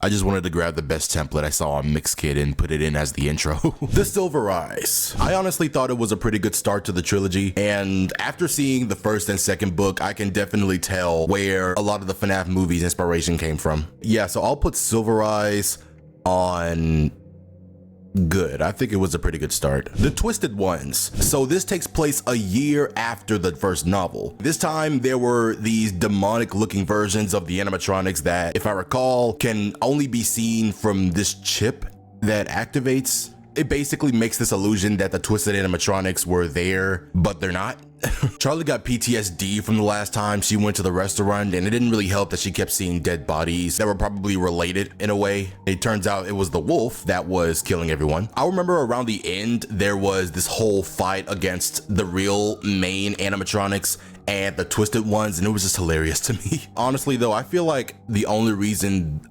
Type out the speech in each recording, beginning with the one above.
I just wanted to grab the best template I saw on Mixkit and put it in as the intro. The Silver Eyes. I honestly thought it was a pretty good start to the trilogy, and after seeing the first and second book, I can definitely tell where a lot of the FNAF movies inspiration came from. Yeah, so I'll put Silver Eyes on good. I think it was a pretty good start. The Twisted Ones. So this takes place a year after the first novel. This time there were these demonic looking versions of the animatronics that, if I recall, can only be seen from this chip that activates. It basically makes this illusion that the twisted animatronics were there, but they're not. Charlie got PTSD from the last time she went to the restaurant, and it didn't really help that she kept seeing dead bodies that were probably related in a way. It turns out it was the wolf that was killing everyone. I remember around the end, there was this whole fight against the real main animatronics and the twisted ones, and it was just hilarious to me. Honestly though, I feel like the only reason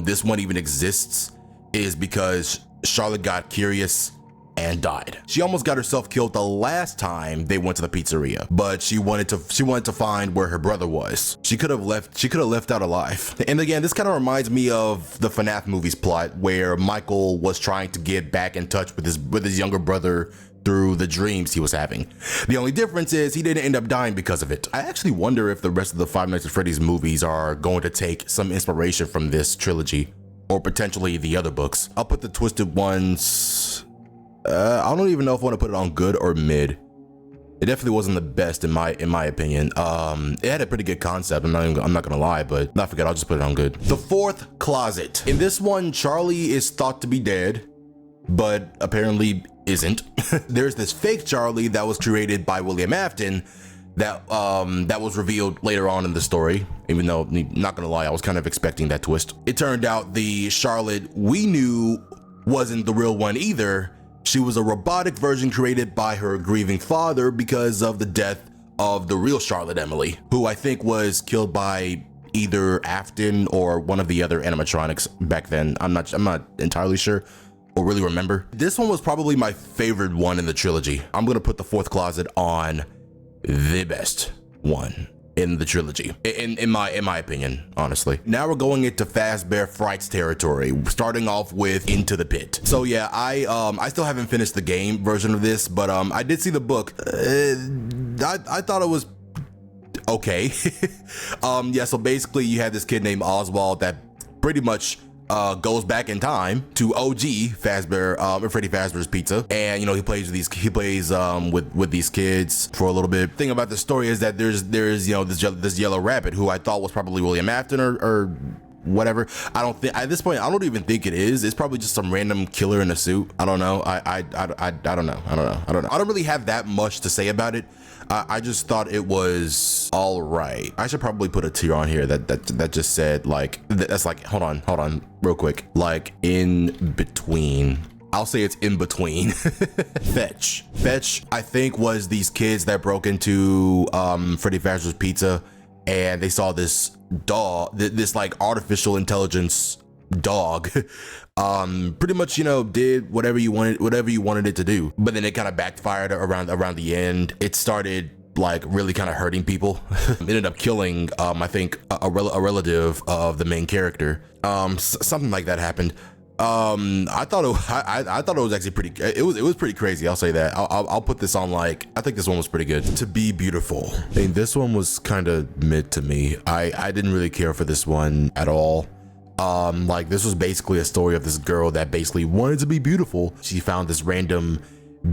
this one even exists is because Charlotte got curious and died. She almost got herself killed the last time they went to the pizzeria, but she wanted to find where her brother was. She could have left out alive. And again, this kind of reminds me of the FNAF movies plot where Michael was trying to get back in touch with his younger brother through the dreams he was having. The only difference is he didn't end up dying because of it. I actually wonder if the rest of the Five Nights at Freddy's movies are going to take some inspiration from this trilogy, or potentially the other books. I'll put the Twisted Ones, I don't even know if I want to put it on good or mid. It definitely wasn't the best in my opinion. It had a pretty good concept, I'm not gonna lie, but I forget, I'll just put it on good. The Fourth Closet. In this one, Charlie is thought to be dead, but apparently isn't. There's this fake Charlie that was created by William Afton that was revealed later on in the story, even though, not gonna lie, I was kind of expecting that twist. It turned out the Charlotte we knew wasn't the real one either. She was a robotic version created by her grieving father because of the death of the real Charlotte Emily, who I think was killed by either Afton or one of the other animatronics back then. I'm not entirely sure or really remember. This one was probably my favorite one in the trilogy. I'm gonna put the Fourth Closet on the best one in the trilogy, in my opinion, honestly. Now we're going into Fazbear Frights territory, starting off with Into the Pit. So yeah, I still haven't finished the game version of this, but I did see the book. I thought it was okay. Yeah, so basically you had this kid named Oswald that pretty much goes back in time to OG Fazbear, Freddy Fazbear's Pizza, and you know he plays with these kids for a little bit. Thing about the story is that there's you know this yellow rabbit who I thought was probably William Afton or whatever. I don't think at this point I don't even think it is. It's probably just some random killer in a suit. I don't know. I don't know. I don't really have that much to say about it. I just thought it was all right. I should probably put a tier on here that just said like, that's like, hold on real quick. Like in between. I'll say it's in between. Fetch, I think, was these kids that broke into Freddy Fazbear's Pizza, and they saw this dog, this like artificial intelligence dog, pretty much, you know, did whatever you wanted it to do, but then it kind of backfired around the end. It started like really kind of hurting people. It ended up killing I think a relative of the main character. Something like that happened. I thought it was actually pretty, it was pretty crazy. I'll say that. I'll put this on like, I think this one was pretty good. To Be Beautiful. I mean, this one was kind of mid to me. I didn't really care for this one at all. Like this was basically a story of this girl that basically wanted to be beautiful. She found this random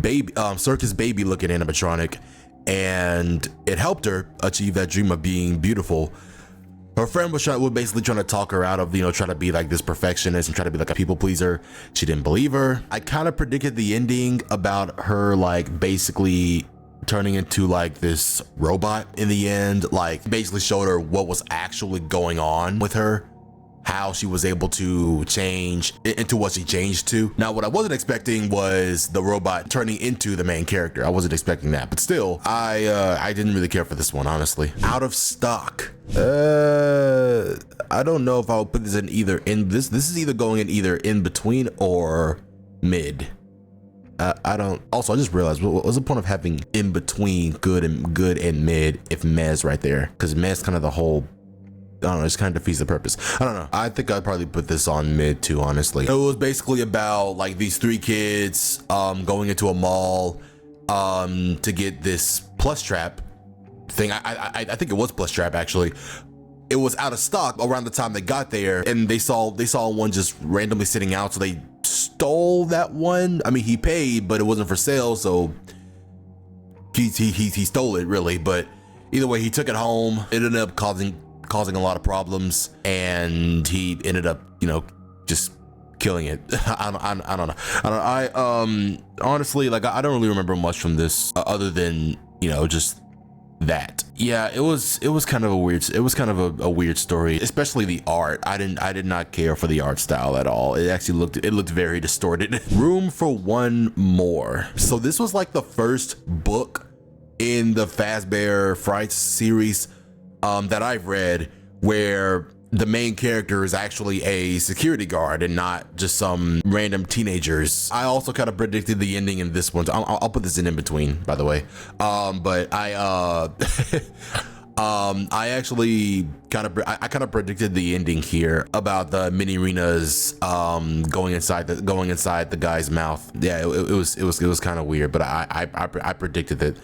baby, circus baby looking animatronic, and it helped her achieve that dream of being beautiful. Her friend was basically trying to talk her out of, you know, trying to be like this perfectionist and try to be like a people pleaser. She didn't believe her. I kind of predicted the ending about her like basically turning into like this robot in the end, like basically showed her what was actually going on with her, how she was able to change into what she changed to. Now, what I wasn't expecting was the robot turning into the main character. I wasn't expecting that, but still, I didn't really care for this one, honestly. Out of Stock. I don't know if I'll put this in either in this is either going in either in between or mid. I don't. Also, I just realized what was the point of having in between good and mid if mez right there, because mez kind of the whole don't know, it just kind of defeats the purpose. I don't know. I think I'd probably put this on mid too, honestly. It was basically about like these 3 kids going into a mall to get this plush trap thing. I think it was plush trap actually. It was out of stock around the time they got there, and they saw one just randomly sitting out, so they stole that one. I mean, he paid, but it wasn't for sale, so he stole it really. But either way, he took it home. It ended up causing a lot of problems, and he ended up, you know, just killing it. I don't know. I honestly, like, I don't really remember much from this other than, you know, just that. Yeah, it was kind of a weird story, especially the art. I did not care for the art style at all. It actually looked very distorted. Room for one more. So this was like the first book in the Fazbear Frights series that I've read where the main character is actually a security guard and not just some random teenagers. I also kind of predicted the ending in this one. I'll put this in between, by the way. But I actually kind of predicted the ending here about the mini arenas going inside the guy's mouth. Yeah, it was kind of weird, but I predicted it.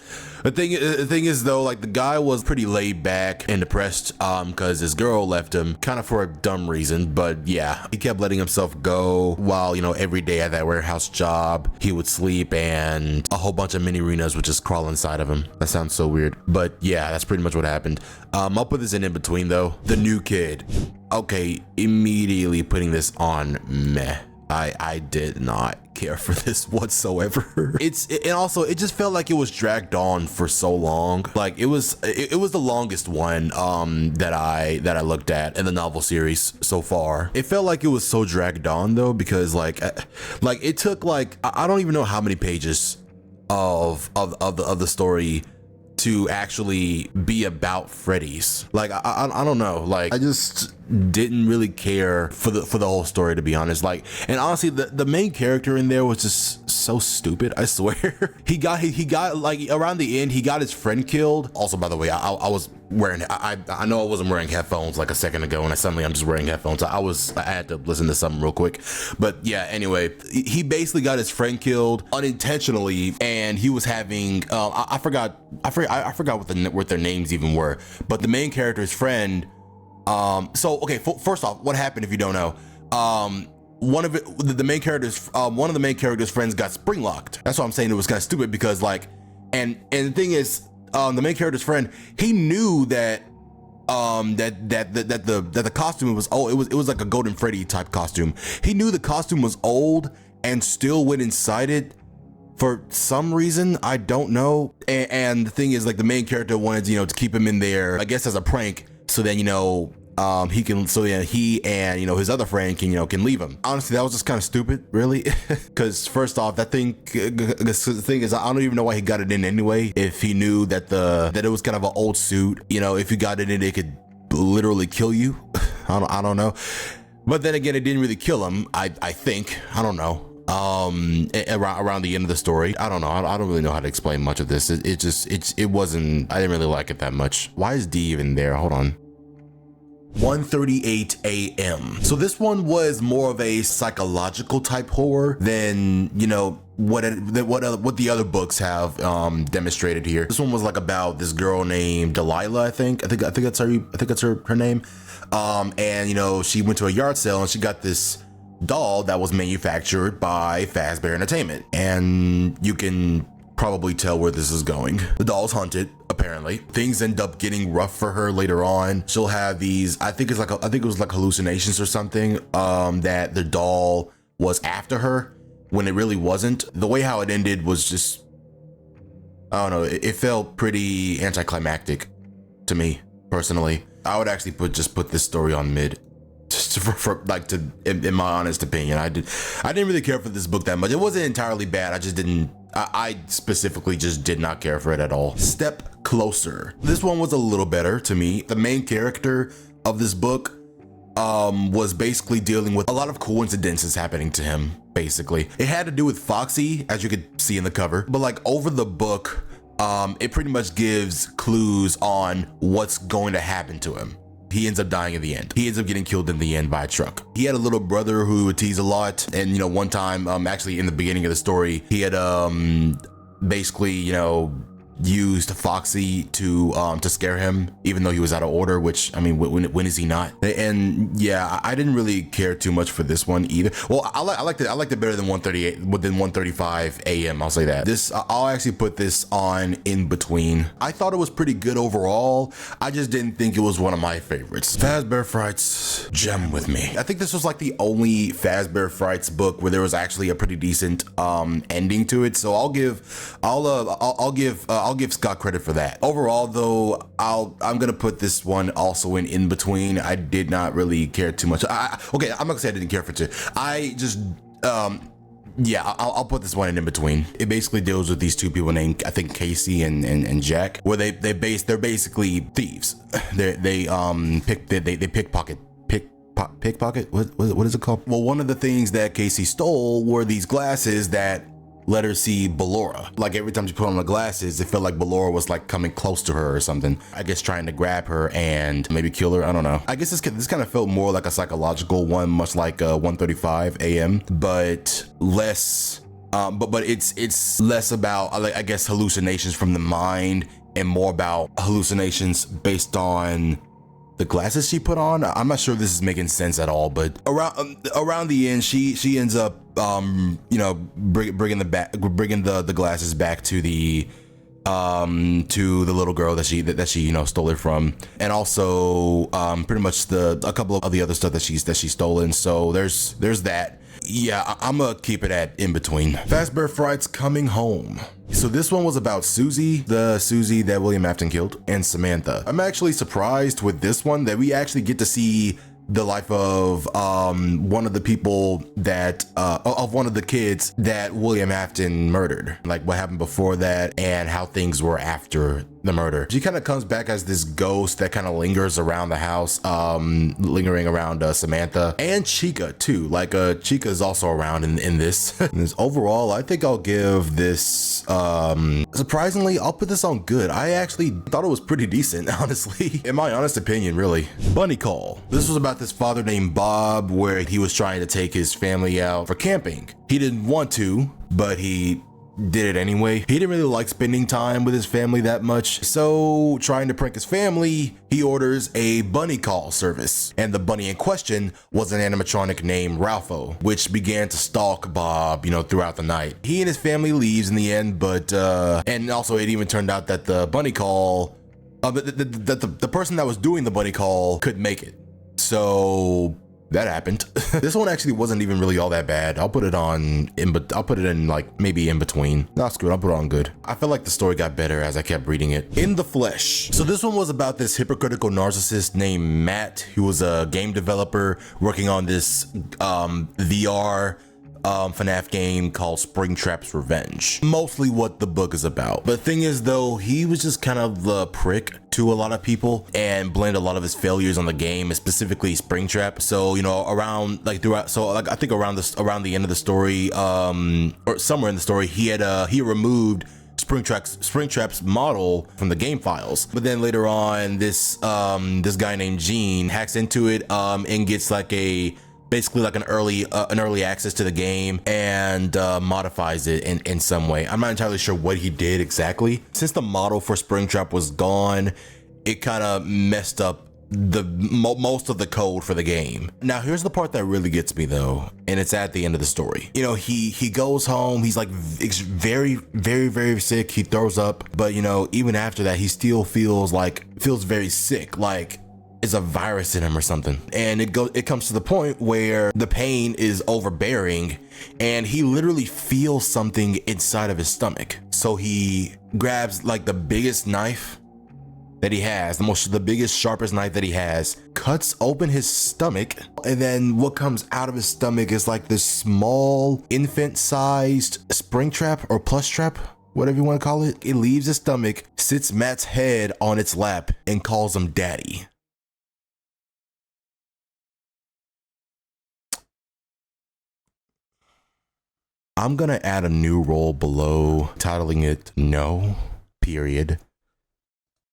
The thing is though, like, the guy was pretty laid back and depressed because his girl left him, kind of for a dumb reason. But yeah, he kept letting himself go while, you know, every day at that warehouse job he would sleep and a whole bunch of mini arenas would just crawl inside of him. That sounds so weird, but yeah, that's pretty much what happened. I'll put this in between though. The new kid. Okay, immediately putting this on meh. I did not care for this whatsoever. And also it just felt like it was dragged on for so long. Like it was the longest one that I looked at in the novel series so far. It felt like it was so dragged on though, because like it took like I don't even know how many pages of the story to actually be about Freddy's. Like I don't know, like I just didn't really care for the whole story, to be honest. Like, and honestly, the main character in there was just so stupid, I swear. he got like around the end, he got his friend killed. Also, by the way, I was wearing, I know I wasn't wearing headphones like a second ago, and I'm just wearing headphones. I had to listen to something real quick. But yeah, anyway, he basically got his friend killed unintentionally, and he was having I forgot what their names even were, but the main character's friend, so okay, first off, what happened if you don't know? One of the main character's friends got spring locked. That's why I'm saying it was kind of stupid, because like, and the thing is, the main character's friend, he knew that the costume was old. It was like a Golden Freddy type costume. He knew the costume was old and still went inside it for some reason. I don't know. And the thing is, like, the main character wanted, you know, to keep him in there, I guess as a prank, so then, you know, he and, you know, his other friend can leave him. Honestly, that was just kind of stupid, really. Because first off, the thing is, I don't even know why he got it in anyway. If he knew that it was kind of an old suit, you know, if you got it in, it could literally kill you. I don't know. But then again, it didn't really kill him. I think, I don't know. Around the end of the story, I don't know. I don't really know how to explain much of this. It wasn't, I didn't really like it that much. Why is D even there? Hold on. 1:38 a.m. So this one was more of a psychological type horror than, you know, what the other books have demonstrated here. This one was like about this girl named Delilah, I think that's her name. And, you know, she went to a yard sale and she got this doll that was manufactured by Fazbear Entertainment, and you can probably tell where this is going. The doll's haunted, apparently. Things end up getting rough for her later on. She'll have these, I think it was like hallucinations or something, that the doll was after her when it really wasn't. The way how it ended was just, I don't know, it felt pretty anticlimactic to me personally. I would actually put this story on mid. In my honest opinion, I didn't really care for this book that much. It wasn't entirely bad. I specifically just did not care for it at all. Step Closer. This one was a little better to me. The main character of this book was basically dealing with a lot of coincidences happening to him. Basically, it had to do with Foxy, as you could see in the cover, but like over the book, it pretty much gives clues on what's going to happen to him. he ends up dying in the end. He ends up getting killed in the end by a truck. He had a little brother who would tease a lot. And, you know, one time, actually in the beginning of the story, he had, basically, you know, used Foxy to scare him, even though he was out of order, which, I mean, when is he not? And yeah, I didn't really care too much for this one either. Well, I liked it better than 138, than 135 AM. I'll say that. I'll actually put this on in between. I thought it was pretty good overall. I just didn't think it was one of my favorites. Fazbear Frights, gem with me. I think this was like the only Fazbear Frights book where there was actually a pretty decent ending to it. So I'll give Scott credit for that. Overall though, I'm gonna put this one also in between. I did not really care too much. Okay, I'm not gonna say I didn't care for it. I just yeah, I'll put this one in between. It basically deals with these two people named, I think, Casey and Jack, where they're basically thieves. They pickpocket. Pickpocket? What is it called? Well, one of the things that Casey stole were these glasses that let her see Ballora. Like every time she put on the glasses, it felt like Ballora was like coming close to her or something. I guess trying to grab her and maybe kill her. I don't know. I guess this kind of felt more like a psychological one, much like 135 AM, but less. But it's less about, I guess, hallucinations from the mind and more about hallucinations based on the glasses she put on. I'm not sure if this is making sense at all, but around the end, she ends up you know, bringing the glasses back to the little girl that she you know stole it from, and also pretty much a couple of the other stuff that she's stolen. So there's that. Yeah, I'm gonna keep it at in between. Fazbear Frights Coming Home. So this one was about Susie, the Susie that William Afton killed, and Samantha. I'm actually surprised with this one that we actually get to see the life of one of the people that of one of the kids that William Afton murdered, like what happened before that and how things were after the murder. She kind of comes back as this ghost that kind of lingers around the house, lingering around Samantha and Chica too. Like Chica is also around in this. Overall, I think I'll give this surprisingly, I'll put this on good. I actually thought it was pretty decent, honestly, in my honest opinion, really. Bunny Call. This was about this father named Bob, where he was trying to take his family out for camping. He didn't want to, but he did it anyway. He didn't really like spending time with his family that much, so trying to prank his family, he orders a bunny call service. And the bunny in question was an animatronic named Ralpho, which began to stalk Bob, you know, throughout the night. He and his family leaves in the end, but and also it even turned out that the bunny call, the person that was doing the bunny call couldn't make it. So that happened. This one actually wasn't even really all that bad. I'll put it in like maybe in between. Not screwed, I'll put it on good. I feel like the story got better as I kept reading it. In the Flesh. So this one was about this hypocritical narcissist named Matt, who was a game developer working on this VR FNAF game called Springtrap's Revenge. Mostly what the book is about. But the thing is though, he was just kind of the prick to a lot of people and blamed a lot of his failures on the game, specifically Springtrap. So, you know, around like throughout, so like I think around the end of the story, or somewhere in the story, he removed Springtrap's model from the game files. But then later on, this guy named Gene hacks into it and gets like basically like an early access to the game and modifies it in some way. I'm not entirely sure what he did exactly. Since the model for Springtrap was gone, it kind of messed up most of the code for the game. Now here's the part that really gets me though, and it's at the end of the story. You know, he goes home, he's like very, very, very sick, he throws up, but you know, even after that, he still feels very sick, like it's a virus in him or something. And it comes to the point where the pain is overbearing and he literally feels something inside of his stomach. So he grabs like the biggest knife that he has, the biggest, sharpest knife that he has, cuts open his stomach, and then what comes out of his stomach is like this small infant-sized Springtrap or plush trap, whatever you want to call it. It leaves his stomach, sits Matt's head on its lap, and calls him daddy. I'm gonna add a new role below, titling it No, period.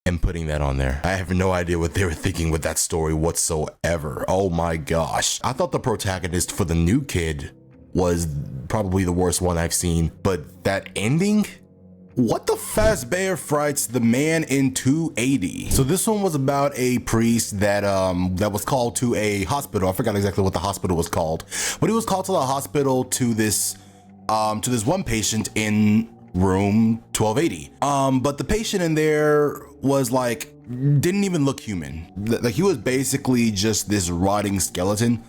and putting that on there. I have no idea what they were thinking with that story whatsoever. Oh my gosh. I thought the protagonist for the new kid was probably the worst one I've seen, but that ending? What the Fazbear Frights the Man in 280. So this one was about a priest that was called to a hospital. I forgot exactly what the hospital was called, but he was called to the hospital to this one patient in room 1280. But the patient in there was like, didn't even look human. Like he was basically just this rotting skeleton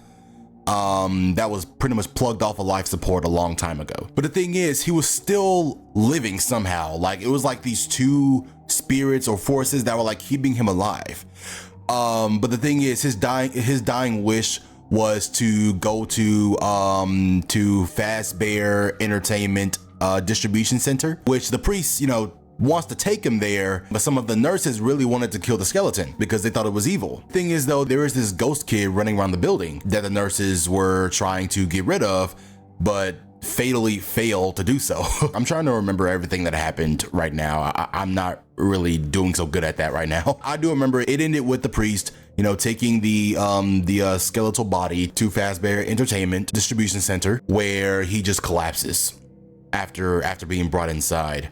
that was pretty much plugged off of life support a long time ago. But the thing is, he was still living somehow. Like it was like these two spirits or forces that were like keeping him alive. But the thing is, his dying wish was to go to Fazbear Entertainment distribution center, which the priest, wants to take him there, but some of the nurses really wanted to kill the skeleton because they thought it was evil. Thing is though, there is this ghost kid running around the building that the nurses were trying to get rid of, but fatally failed to do so. I'm trying to remember everything that happened right now. I'm not really doing so good at that right now. I do remember it ended with the priest, taking the skeletal body to Fazbear Entertainment distribution center, where he just collapses after being brought inside.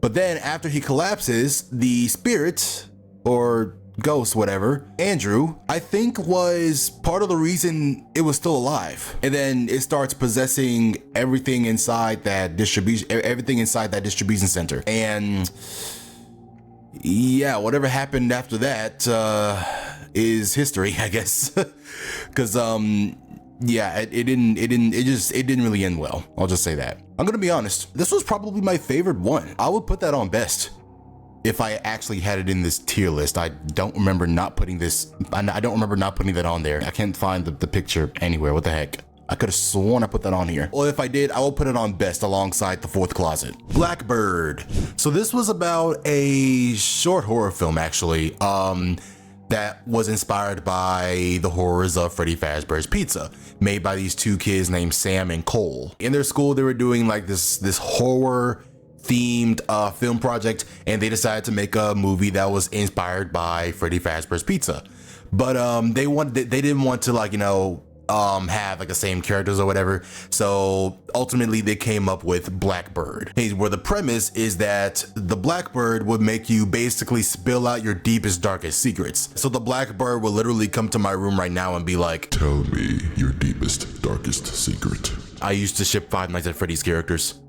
But then after he collapses, the spirit or ghost, whatever, Andrew, I think was part of the reason it was still alive. And then it starts possessing everything inside that distribution center. And yeah, whatever happened after that is history, I guess. Cause yeah, it didn't really end well. I'll just say that. I'm gonna be honest, this was probably my favorite one. I would put that on best if I actually had it in this tier list. I don't remember not putting that on there. I can't find the picture anywhere. What the heck? I could have sworn I put that on here. Well, if I did, I will put it on best alongside The Fourth Closet. Blackbird. So this was about a short horror film, actually, that was inspired by the horrors of Freddy Fazbear's Pizza, made by these two kids named Sam and Cole. In their school, they were doing like this horror themed film project, and they decided to make a movie that was inspired by Freddy Fazbear's Pizza. But they didn't want to have like the same characters or whatever. So ultimately they came up with Blackbird, where the premise is that the Blackbird would make you basically spill out your deepest, darkest secrets. So the Blackbird will literally come to my room right now and be like, "Tell me your deepest, darkest secret." I used to ship Five Nights at Freddy's characters.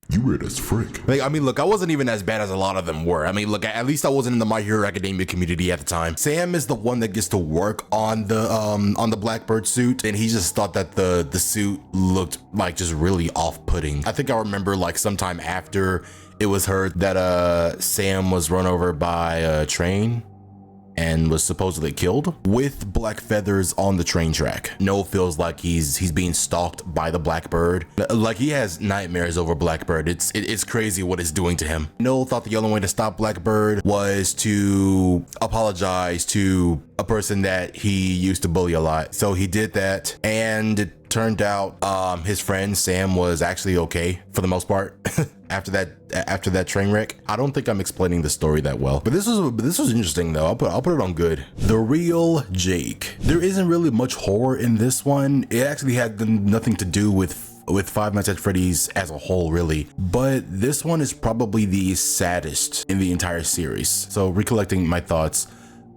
You weird as frick. Like, I mean, look, I wasn't even as bad as a lot of them were. I mean, look, at least I wasn't in the My Hero Academia community at the time. Sam is the one that gets to work on the Blackbird suit, and he just thought that the suit looked like just really off-putting. I think I remember like sometime after it was heard that Sam was run over by a train and was supposedly killed with black feathers on the train track. Noel feels like he's being stalked by the Blackbird. Like he has nightmares over Blackbird. It's crazy what it's doing to him. Noel thought the only way to stop Blackbird was to apologize to a person that he used to bully a lot. So he did that, and it turned out his friend Sam was actually okay for the most part. After that train wreck. I don't think I'm explaining the story that well, but this was interesting though. I'll put it on good. The Real Jake. There isn't really much horror in this one. It actually had nothing to do with Five Nights at Freddy's as a whole, really. But this one is probably the saddest in the entire series. So recollecting my thoughts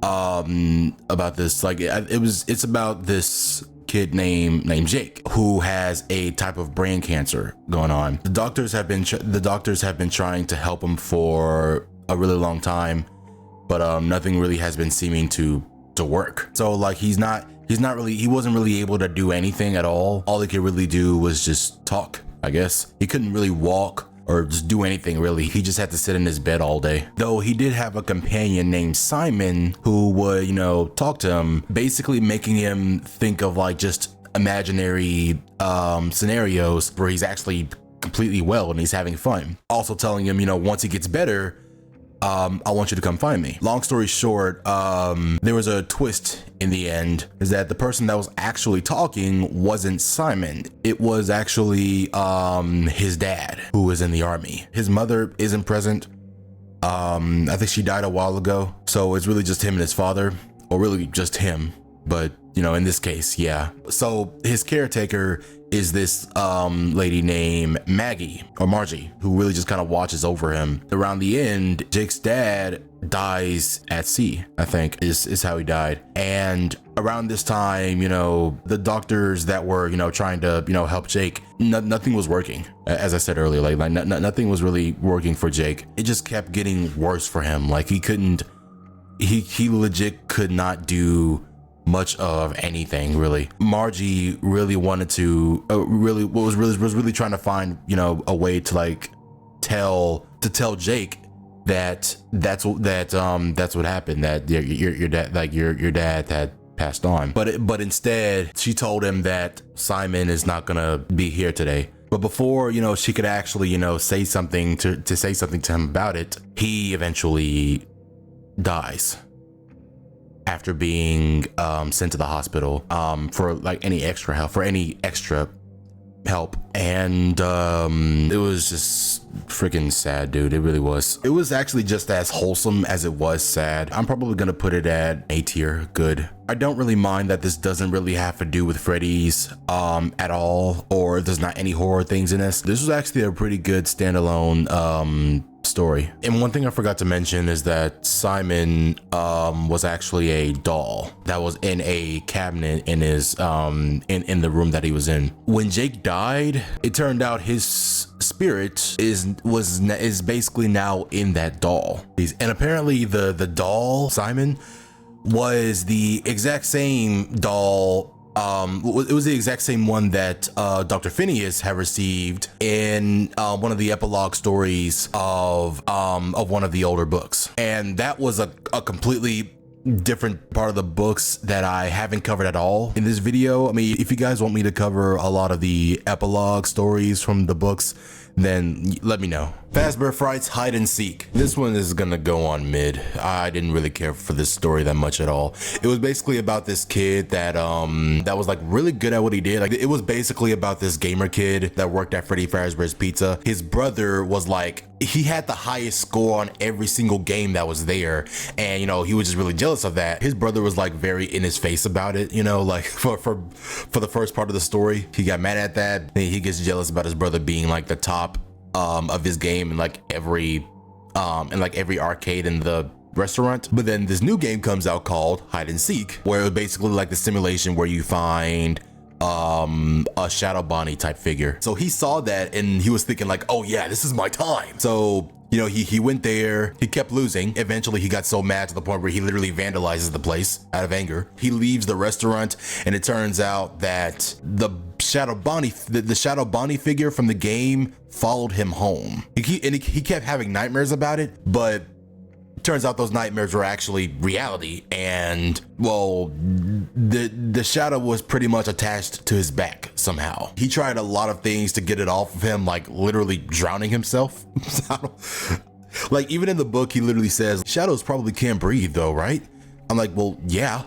about this, like it's about this kid named Jake, who has a type of brain cancer going on. The doctors have been trying to help him for a really long time, but nothing really has been seeming to work. So like he wasn't really able to do anything at all. All he could really do was just talk, I guess. He couldn't really walk or just do anything really. He just had to sit in his bed all day. Though he did have a companion named Simon who would, talk to him, basically making him think of like just imaginary scenarios where he's actually completely well and he's having fun. Also telling him, once he gets better, I want you to come find me. Long story short, there was a twist in the end, is that the person that was actually talking wasn't Simon. It was actually his dad, who was in the army. His mother isn't present, I think she died a while ago, so it's really just him and his father, or really just him. But you know, in this case, yeah. So his caretaker is this lady named Maggie or Margie, who really just kind of watches over him. Around the end, Jake's dad dies at sea, I think is how he died. And around this time, you know, the doctors that were, you know, trying to, you know, help Jake, nothing was working. As I said earlier, like nothing was really working for Jake. It just kept getting worse for him. Like he legit could not do much of anything, really. Margie really wanted to was really trying to find, you know, a way to like tell Jake that's what happened, that your dad, like your dad had passed on. But instead she told him that Simon is not gonna be here today. But before, you know, she could actually, you know, say something to him about it, he eventually dies after being sent to the hospital for like any extra help. And it was just freaking sad, dude. It really was. It was actually just as wholesome as it was sad. I'm probably gonna put it at A tier, good. I don't really mind that this doesn't really have to do with Freddy's at all, or there's not any horror things in this. This was actually a pretty good standalone story. And one thing I forgot to mention is that Simon was actually a doll that was in a cabinet in his in the room that he was in. When Jake died, it turned out his spirit is basically now in that doll. And apparently the doll, Simon, was the exact same doll. It was the exact same one that Dr. Phineas had received in one of the epilogue stories of one of the older books. And that was a completely different part of the books that I haven't covered at all in this video. I mean, if you guys want me to cover a lot of the epilogue stories from the books, then let me know. Fazbear Frights Hide and Seek. This one is gonna go on mid. I didn't really care for this story that much at all. It was basically about this kid that was like really good at what he did. Like, it was basically about this gamer kid that worked at Freddy Fazbear's Pizza. His brother was like, he had the highest score on every single game that was there, and you know, he was just really jealous of that. His brother was like very in his face about it, you know, like for the first part of the story, he got mad at that, and he gets jealous about his brother being like the top of his game in like every arcade in the restaurant. But then this new game comes out called Hide and Seek, where it was basically like the simulation where you find a Shadow Bonnie type figure. So he saw that and he was thinking like, oh yeah, this is my time. So, you know, he went there, he kept losing. Eventually he got so mad to the point where he literally vandalizes the place out of anger. He leaves the restaurant, and it turns out that the Shadow Bonnie figure from the game followed him home. He kept having nightmares about it, but turns out those nightmares were actually reality, and well, the shadow was pretty much attached to his back somehow. He tried a lot of things to get it off of him, like literally drowning himself. Like, even in the book, he literally says, shadows probably can't breathe though, right? I'm like, well, yeah.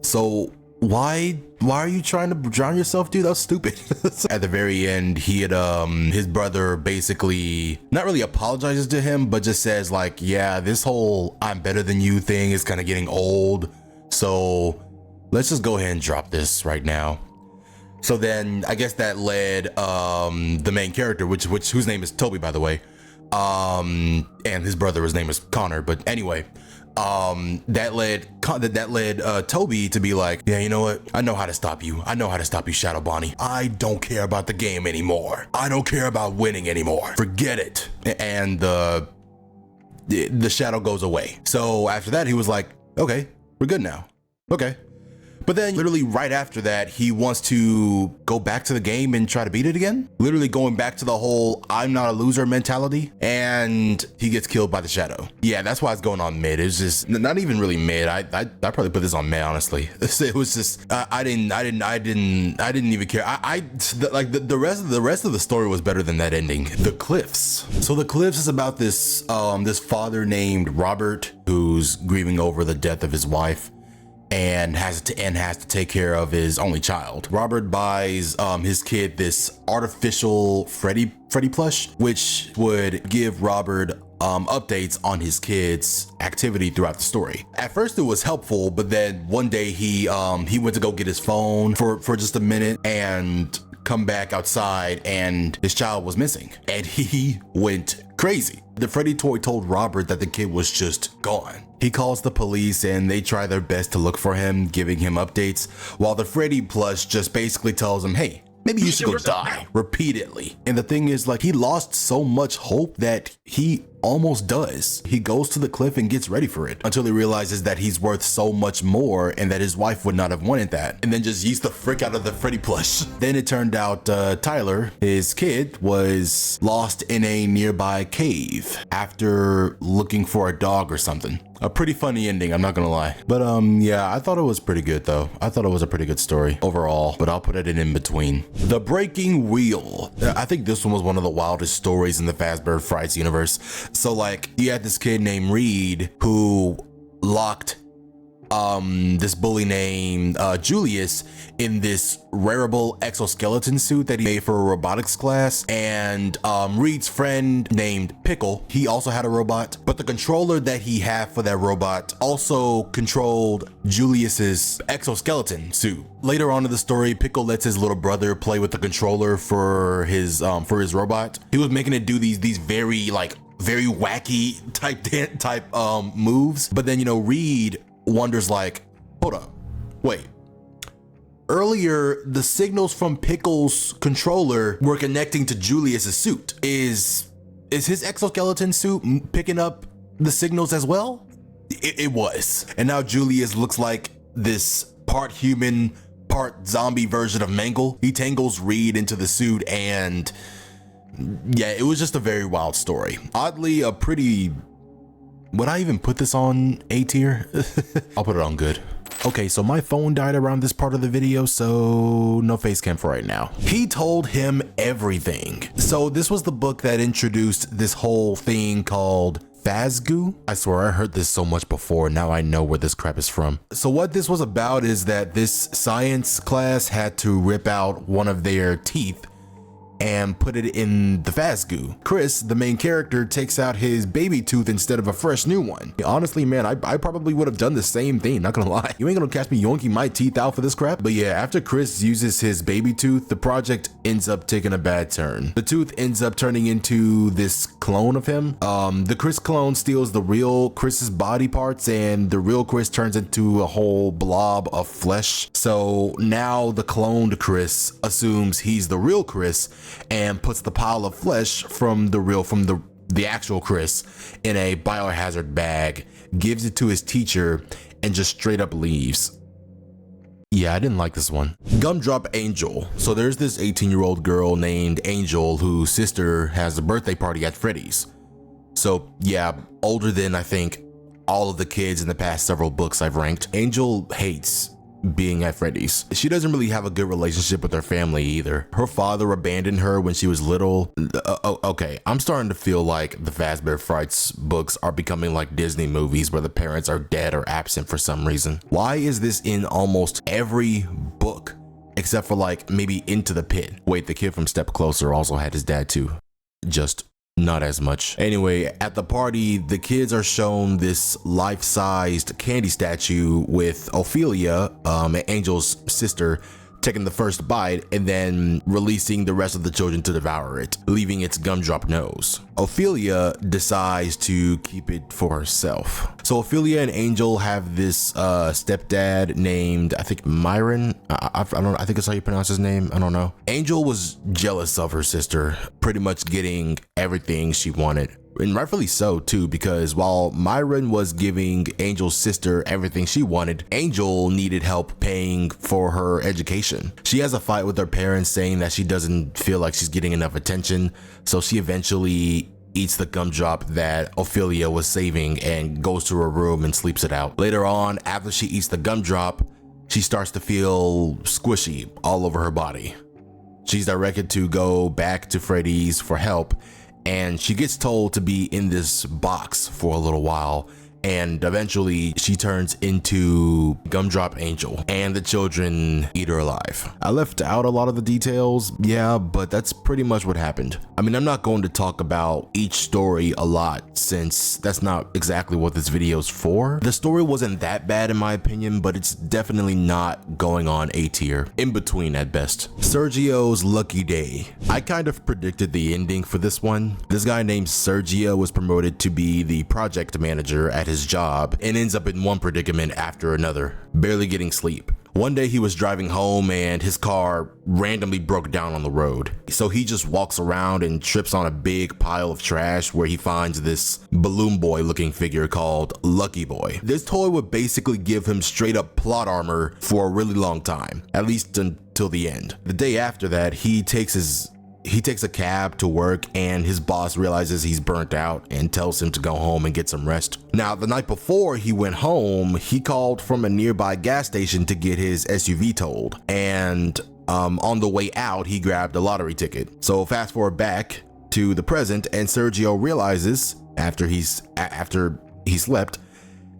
So why are you trying to drown yourself, dude? That was stupid. At the very end, he had his brother basically not really apologizes to him, but just says like, yeah, this whole I'm better than you thing is kind of getting old, so let's just go ahead and drop this right now. So then I guess that led the main character, whose name is Toby, by the way, and his brother, his name is Connor, but anyway, that led Toby to be like, yeah, you know what? I know how to stop you. I know how to stop you, Shadow Bonnie. I don't care about the game anymore. I don't care about winning anymore. Forget it. And the shadow goes away. So after that, he was like, okay, we're good now. Okay. But then literally right after that, he wants to go back to the game and try to beat it again. Literally going back to the whole I'm not a loser mentality, and he gets killed by the shadow. Yeah, that's why it's going on mid. It's just not even really mid. I probably put this on mid, honestly. It was just I didn't even care. The rest of the story was better than that ending. The Cliffs. So The Cliffs is about this father named Robert who's grieving over the death of his wife, and has to take care of his only child. Robert buys his kid this artificial Freddy plush, which would give Robert updates on his kids' activity throughout the story. At first it was helpful, but then one day he went to go get his phone for just a minute and come back outside and his child was missing and he went crazy. The Freddy toy told Robert that the kid was just gone. He calls the police and they try their best to look for him, giving him updates, while the Freddy plush just basically tells him, hey, maybe you should go die, repeatedly. And the thing is, like, he lost so much hope that he almost does. He goes to the cliff and gets ready for it until he realizes that he's worth so much more and that his wife would not have wanted that, and then just yeets the frick out of the Freddy plush. Then it turned out Tyler, his kid, was lost in a nearby cave after looking for a dog or something. A pretty funny ending, I'm not gonna lie. But yeah, I thought it was pretty good though. I thought it was a pretty good story overall, but I'll put it in between. The Breaking Wheel. I think this one was one of the wildest stories in the Fazbear Frights universe. So like, you had this kid named Reed who locked this bully named Julius in this wearable exoskeleton suit that he made for a robotics class, and Reed's friend named Pickle, he also had a robot, but the controller that he had for that robot also controlled Julius's exoskeleton suit. Later on in the story, Pickle lets his little brother play with the controller for his robot. He was making it do these very wacky type moves, but then, you know, Reed wonders like, hold up, wait, earlier the signals from Pickle's controller were connecting to Julius's suit. Is his exoskeleton suit picking up the signals as well? It was. And now Julius looks like this part human, part zombie version of Mangle. He tangles Reed into the suit, and yeah, it was just a very wild story. Oddly, a pretty, would I even put this on A tier? I'll put it on good. Okay, so my phone died around this part of the video, so no face cam for right now. He told him everything. So this was the book that introduced this whole thing called Fazgoo. I swear I heard this so much before, now I know where this crap is from. So what this was about is that this science class had to rip out one of their teeth and put it in the Fazgoo. Chris, the main character, takes out his baby tooth instead of a fresh new one. Honestly, man, I probably would have done the same thing, not gonna lie. You ain't gonna catch me yoinking my teeth out for this crap. But yeah, after Chris uses his baby tooth, the project ends up taking a bad turn. The tooth ends up turning into this clone of him. The Chris clone steals the real Chris's body parts, and the real Chris turns into a whole blob of flesh. So now the cloned Chris assumes he's the real Chris and puts the pile of flesh from the actual Chris in a biohazard bag, gives it to his teacher, and just straight up leaves. Yeah, I didn't like this one. Gumdrop Angel. So there's this 18-year-old girl named Angel whose sister has a birthday party at Freddy's. So yeah, older than I think all of the kids in the past several books I've ranked. Angel hates being at Freddy's. She doesn't really have a good relationship with her family either. Her father abandoned her when she was little. Okay, I'm starting to feel like the Fazbear Frights books are becoming like Disney movies where the parents are dead or absent for some reason. Why is this in almost every book except for like maybe Into the Pit? Wait, the kid from Step Closer also had his dad too. Just not as much. Anyway, at the party, the kids are shown this life-sized candy statue with Ophelia, Angel's sister, taking the first bite and then releasing the rest of the children to devour it, leaving its gumdrop nose. Ophelia decides to keep it for herself. So Ophelia and Angel have this stepdad named, I think, Myron. I think that's how you pronounce his name. I don't know. Angel was jealous of her sister, pretty much getting everything she wanted. And rightfully so too, because while Myron was giving Angel's sister everything she wanted, Angel needed help paying for her education. She has a fight with her parents saying that she doesn't feel like she's getting enough attention, so she eventually eats the gumdrop that Ophelia was saving and goes to her room and sleeps it out. Later on, after she eats the gumdrop, she starts to feel squishy all over her body. She's directed to go back to Freddy's for help, and she gets told to be in this box for a little while and eventually she turns into Gumdrop Angel, and the children eat her alive. I left out a lot of the details, yeah, but that's pretty much what happened. I mean, I'm not going to talk about each story a lot since that's not exactly what this video's for. The story wasn't that bad in my opinion, but it's definitely not going on A tier, in between at best. Sergio's lucky day. I kind of predicted the ending for this one. This guy named Sergio was promoted to be the project manager at his job and ends up in one predicament after another, barely getting sleep. One day he was driving home and his car randomly broke down on the road. So he just walks around and trips on a big pile of trash where he finds this balloon boy looking figure called Lucky Boy. This toy would basically give him straight up plot armor for a really long time, at least until the end. The day after that, he takes a cab to work and his boss realizes he's burnt out and tells him to go home and get some rest. Now, the night before he went home, he called from a nearby gas station to get his SUV towed. And on the way out, he grabbed a lottery ticket. So fast forward back to the present, and Sergio realizes after he slept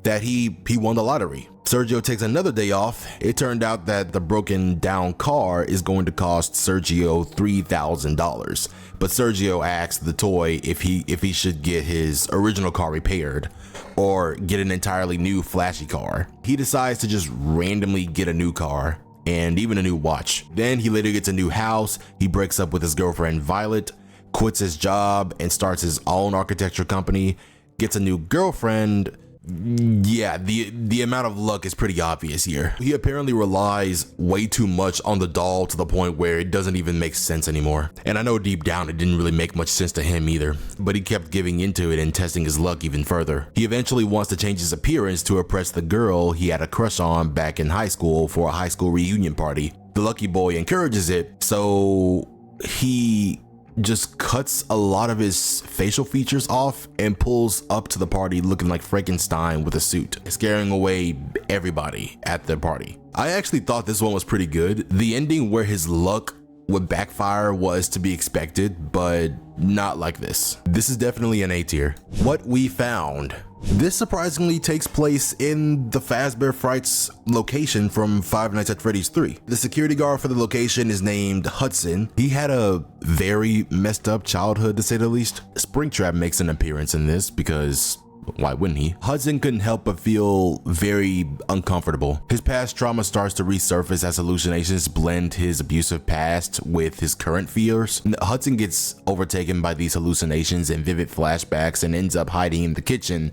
that he won the lottery. Sergio takes another day off. It turned out that the broken down car is going to cost Sergio $3,000. But Sergio asks the toy if he should get his original car repaired or get an entirely new flashy car. He decides to just randomly get a new car and even a new watch. Then he later gets a new house. He breaks up with his girlfriend Violet, quits his job and starts his own architecture company, gets a new girlfriend. Yeah, the amount of luck is pretty obvious here. He apparently relies way too much on the doll to the point where it doesn't even make sense anymore. And I know deep down it didn't really make much sense to him either, but he kept giving into it and testing his luck even further. He eventually wants to change his appearance to impress the girl he had a crush on back in high school for a high school reunion party. The Lucky Boy encourages it, so he just cuts a lot of his facial features off and pulls up to the party looking like Frankenstein with a suit, scaring away everybody at the party. I actually thought this one was pretty good. The ending where his luck would backfire was to be expected, but not like this. This is definitely an A tier. What we found. This surprisingly takes place in the Fazbear Frights location from Five Nights at Freddy's 3. The security guard for the location is named Hudson. He had a very messed up childhood, to say the least. Springtrap makes an appearance in this because why wouldn't he? Hudson couldn't help but feel very uncomfortable. His past trauma starts to resurface as hallucinations blend his abusive past with his current fears. Hudson gets overtaken by these hallucinations and vivid flashbacks and ends up hiding in the kitchen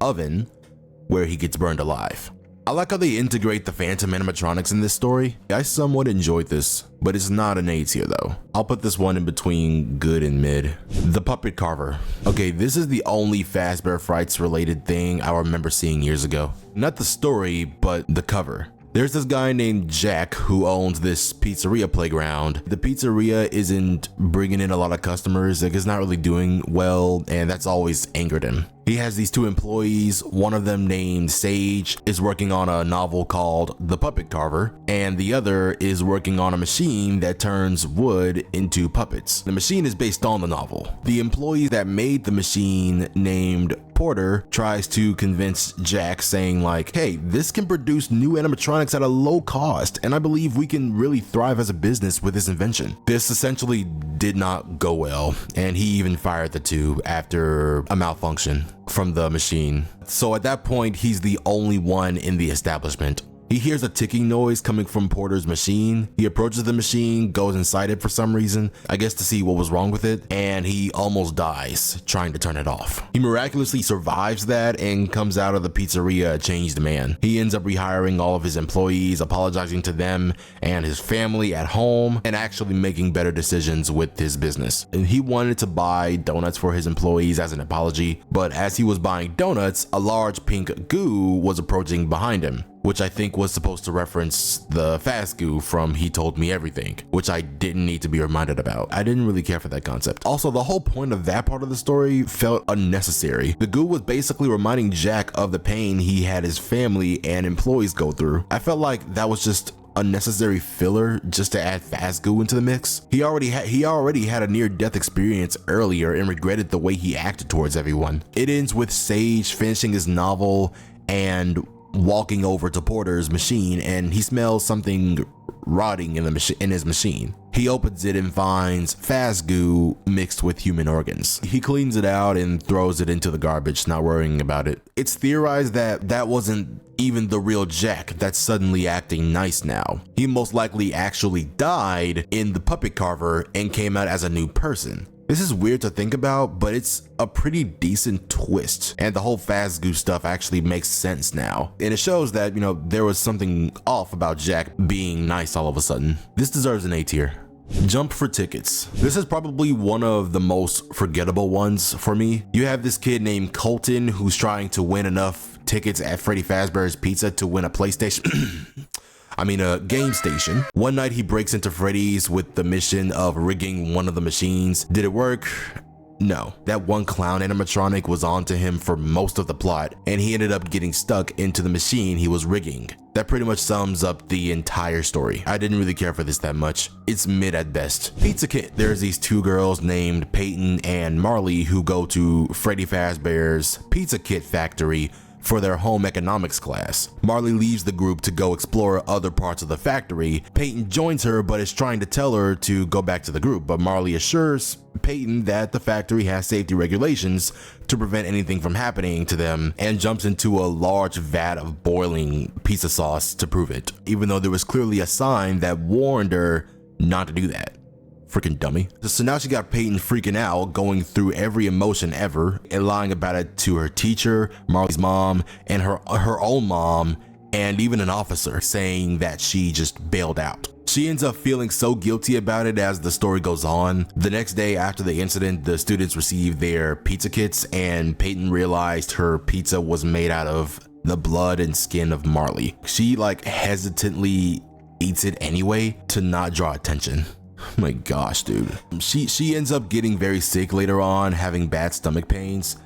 oven where he gets burned alive. I like how they integrate the phantom animatronics in this story. I somewhat enjoyed this, but it's not an A tier though. I'll put this one in between good and mid. The Puppet Carver. Okay, this is the only Fazbear Frights related thing I remember seeing years ago. Not the story, but the cover. There's this guy named Jack who owns this pizzeria playground. The pizzeria isn't bringing in a lot of customers, like it's not really doing well, and that's always angered him. He has these two employees. One of them named Sage is working on a novel called The Puppet Carver, and the other is working on a machine that turns wood into puppets. The machine is based on the novel. The employee that made the machine, named Porter, tries to convince Jack, saying like, hey, this can produce new animatronics at a low cost, and I believe we can really thrive as a business with this invention. This essentially did not go well, and he even fired the two after a malfunction from the machine. So at that point, he's the only one in the establishment. He hears a ticking noise coming from Porter's machine. He approaches the machine, goes inside it for some reason, I guess to see what was wrong with it, and he almost dies trying to turn it off. He miraculously survives that and comes out of the pizzeria a changed man. He ends up rehiring all of his employees, apologizing to them and his family at home, and actually making better decisions with his business. And he wanted to buy donuts for his employees as an apology, but as he was buying donuts, a large pink goo was approaching behind him, which I think was supposed to reference the fast goo from He Told Me Everything, which I didn't need to be reminded about. I didn't really care for that concept. Also, the whole point of that part of the story felt unnecessary. The goo was basically reminding Jack of the pain he had his family and employees go through. I felt like that was just unnecessary filler just to add Fazgoo into the mix. He already had a near-death experience earlier and regretted the way he acted towards everyone. It ends with Sage finishing his novel and walking over to Porter's machine, and he smells something rotting in his machine. He opens it and finds Fazgoo mixed with human organs. He cleans it out and throws it into the garbage, not worrying about it. It's theorized that that wasn't even the real Jack that's suddenly acting nice now. He most likely actually died in the puppet carver and came out as a new person. This is weird to think about, but it's a pretty decent twist, and the whole Fazgoo stuff actually makes sense now. And it shows that, you know, there was something off about Jack being nice all of a sudden. This deserves an A tier. Jump for tickets. This is probably one of the most forgettable ones for me. You have this kid named Colton who's trying to win enough tickets at Freddy Fazbear's Pizza to win a PlayStation. a game station. One night he breaks into Freddy's with the mission of rigging one of the machines. Did it work? No. That one clown animatronic was on to him for most of the plot, and he ended up getting stuck into the machine he was rigging. That pretty much sums up the entire story. I didn't really care for this that much. It's mid at best. Pizza Kit. There's these two girls named Peyton and Marley who go to Freddy Fazbear's Pizza Kit factory for their home economics class. Marley leaves the group to go explore other parts of the factory. Peyton joins her but is trying to tell her to go back to the group, but Marley assures Peyton that the factory has safety regulations to prevent anything from happening to them, and jumps into a large vat of boiling pizza sauce to prove it, even though there was clearly a sign that warned her not to do that. Freaking dummy. So now she got Peyton freaking out, going through every emotion ever and lying about it to her teacher, Marley's mom, and her own mom, and even an officer, saying that she just bailed out. She ends up feeling so guilty about it as the story goes on. The next day after the incident, the students received their pizza kits, and Peyton realized her pizza was made out of the blood and skin of Marley. She hesitantly eats it anyway to not draw attention. Oh my gosh, dude. She ends up getting very sick later on, having bad stomach pains.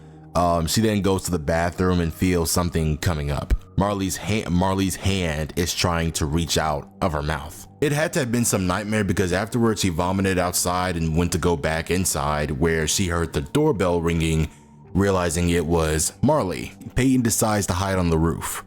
She then goes to the bathroom and feels something coming up. Marley's hand is trying to reach out of her mouth. It had to have been some nightmare, because afterwards she vomited outside and went to go back inside, where she heard the doorbell ringing, realizing it was Marley. Peyton decides to hide on the roof.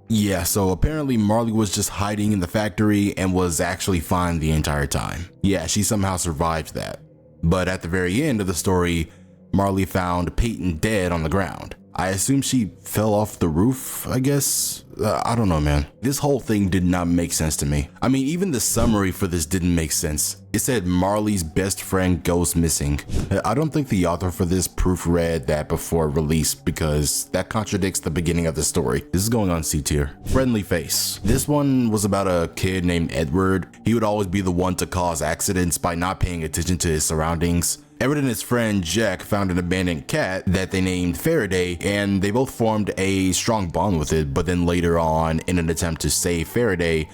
Yeah, so apparently Marley was just hiding in the factory and was actually fine the entire time. Yeah, she somehow survived that. But at the very end of the story, Marley found Peyton dead on the ground. I assume she fell off the roof, I guess? I don't know, man. This whole thing did not make sense to me. I mean, even the summary for this didn't make sense. It said Marley's best friend goes missing. I don't think the author for this proofread that before release, because that contradicts the beginning of the story. This is going on C tier. Friendly Face. This one was about a kid named Edward. He would always be the one to cause accidents by not paying attention to his surroundings. Edward and his friend Jack found an abandoned cat that they named Faraday, and they both formed a strong bond with it, but then later on, in an attempt to save Faraday,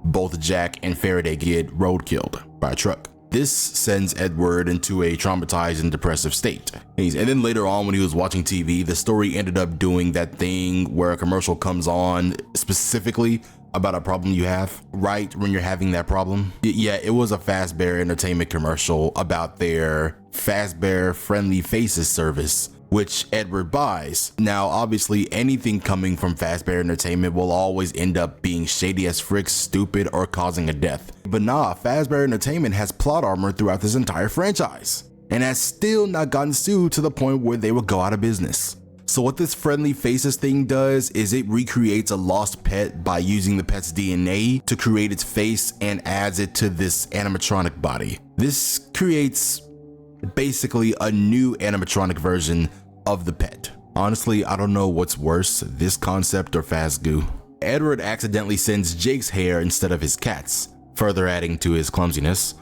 both Jack and Faraday get roadkilled by a truck. This sends Edward into a traumatized and depressive state. And then later on, when he was watching TV, the story ended up doing that thing where a commercial comes on specifically about a problem you have right when you're having that problem. Yeah, it was a Fazbear Entertainment commercial about their Fazbear Friendly Faces service, which Edward buys. Now, obviously, anything coming from Fazbear Entertainment will always end up being shady as frick, stupid, or causing a death. But nah, Fazbear Entertainment has plot armor throughout this entire franchise, and has still not gotten sued to the point where they will go out of business. So what this Friendly Faces thing does is it recreates a lost pet by using the pet's DNA to create its face and adds it to this animatronic body. This creates basically a new animatronic version of the pet. Honestly, I don't know what's worse, this concept or Fazgoo. Edward accidentally sends Jake's hair instead of his cat's, further adding to his clumsiness.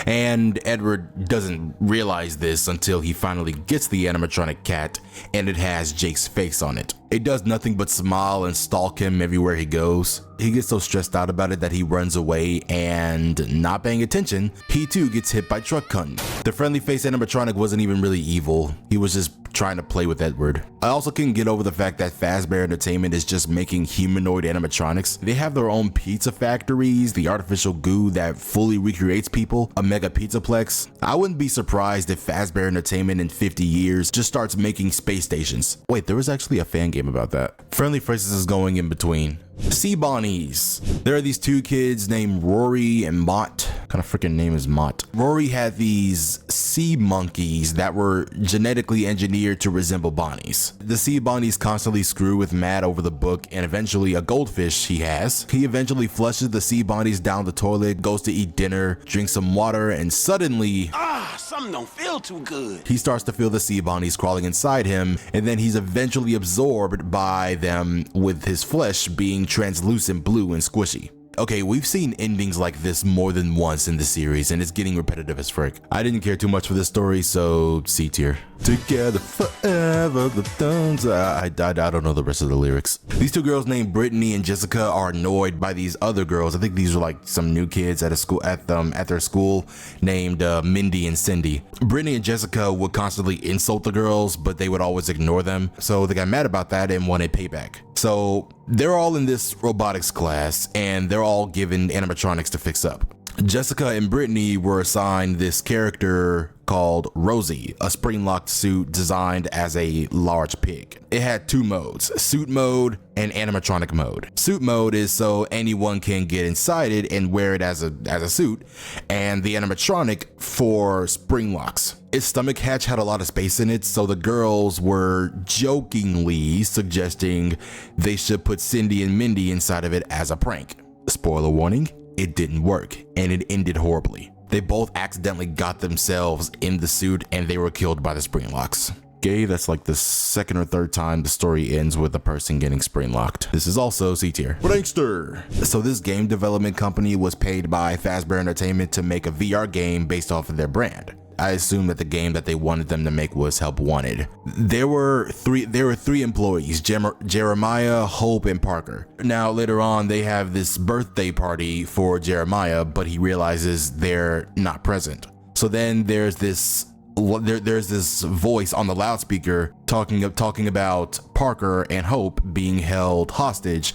And Edward doesn't realize this until he finally gets the animatronic cat and it has Jake's face on it. It does nothing but smile and stalk him everywhere he goes. He gets so stressed out about it that he runs away, and not paying attention, he too gets hit by truck cunning. The Friendly Face animatronic wasn't even really evil. He was just trying to play with Edward. I also couldn't get over the fact that Fazbear Entertainment is just making humanoid animatronics. They have their own pizza factories, the artificial goo that fully recreates people, a mega Pizzaplex. I wouldn't be surprised if Fazbear Entertainment in 50 years just starts making space stations. Wait, there was actually a fan game about that. Friendly Phrases is going in between. Sea Bonnies. There are these two kids named Rory and Mott. What kind of freaking name is Mott? Rory had these sea monkeys that were genetically engineered to resemble Bonnies. The Sea Bonnies constantly screw with Matt over the book, and eventually a goldfish he eventually flushes the Sea Bonnies down the toilet, goes to eat dinner, drinks some water, and suddenly something don't feel too good. He starts to feel the Sea Bonnies crawling inside him, and then he's eventually absorbed by them, with his flesh being translucent blue and squishy. Okay, we've seen endings like this more than once in the series, and it's getting repetitive as frick. I didn't care too much for this story, so C tier. Together forever, the thumbs. I don't know the rest of the lyrics. These two girls named Brittany and Jessica are annoyed by these other girls. I think these are like some new kids at a school at their school named Mindy and Cindy. Brittany and Jessica would constantly insult the girls, but they would always ignore them. So they got mad about that and wanted payback. So they're all in this robotics class, and they're all given animatronics to fix up. Jessica and Brittany were assigned this character called Rosie, a spring-locked suit designed as a large pig. It had two modes, suit mode and animatronic mode. Suit mode is so anyone can get inside it and wear it as a suit, and the animatronic for spring locks. Its stomach hatch had a lot of space in it, so the girls were jokingly suggesting they should put Cindy and Mindy inside of it as a prank. Spoiler warning, it didn't work, and it ended horribly. They both accidentally got themselves in the suit, and they were killed by the spring locks. Okay, that's like the second or third time the story ends with a person getting spring locked. This is also C tier. Prankster. So this game development company was paid by Fazbear Entertainment to make a VR game based off of their brand. I assume that the game that they wanted them to make was Help Wanted. There were three employees, Jeremiah, Hope, and Parker. Now later on they have this birthday party for Jeremiah, but he realizes they're not present. So then there's this voice on the loudspeaker talking about Parker and Hope being held hostage,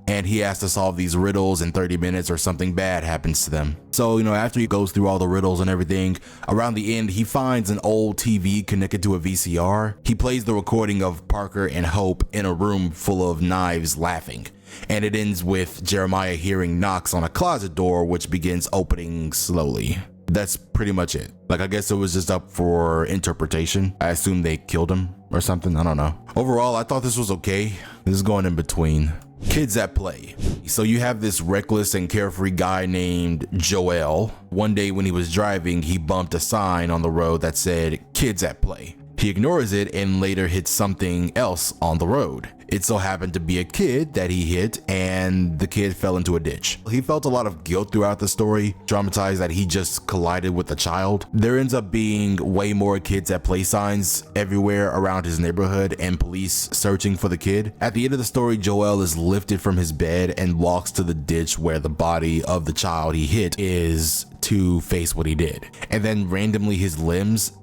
and he has to solve these riddles in 30 minutes or something bad happens to them. So, after he goes through all the riddles and everything, around the end, he finds an old TV connected to a VCR. He plays the recording of Parker and Hope in a room full of knives laughing. And it ends with Jeremiah hearing knocks on a closet door, which begins opening slowly. That's pretty much it. Like, I guess it was just up for interpretation. I assume they killed him or something. I don't know. Overall, I thought this was okay. This is going in between. Kids at play. So you have this reckless and carefree guy named Joel. One day when he was driving, he bumped a sign on the road that said kids at play. He ignores it and later hits something else on the road. It so happened to be a kid that he hit, and the kid fell into a ditch. He felt a lot of guilt throughout the story, traumatized that he just collided with a child. There ends up being way more kids at play signs everywhere around his neighborhood and police searching for the kid. At the end of the story, Joel is lifted from his bed and walks to the ditch where the body of the child he hit is to face what he did. And then randomly his limbs,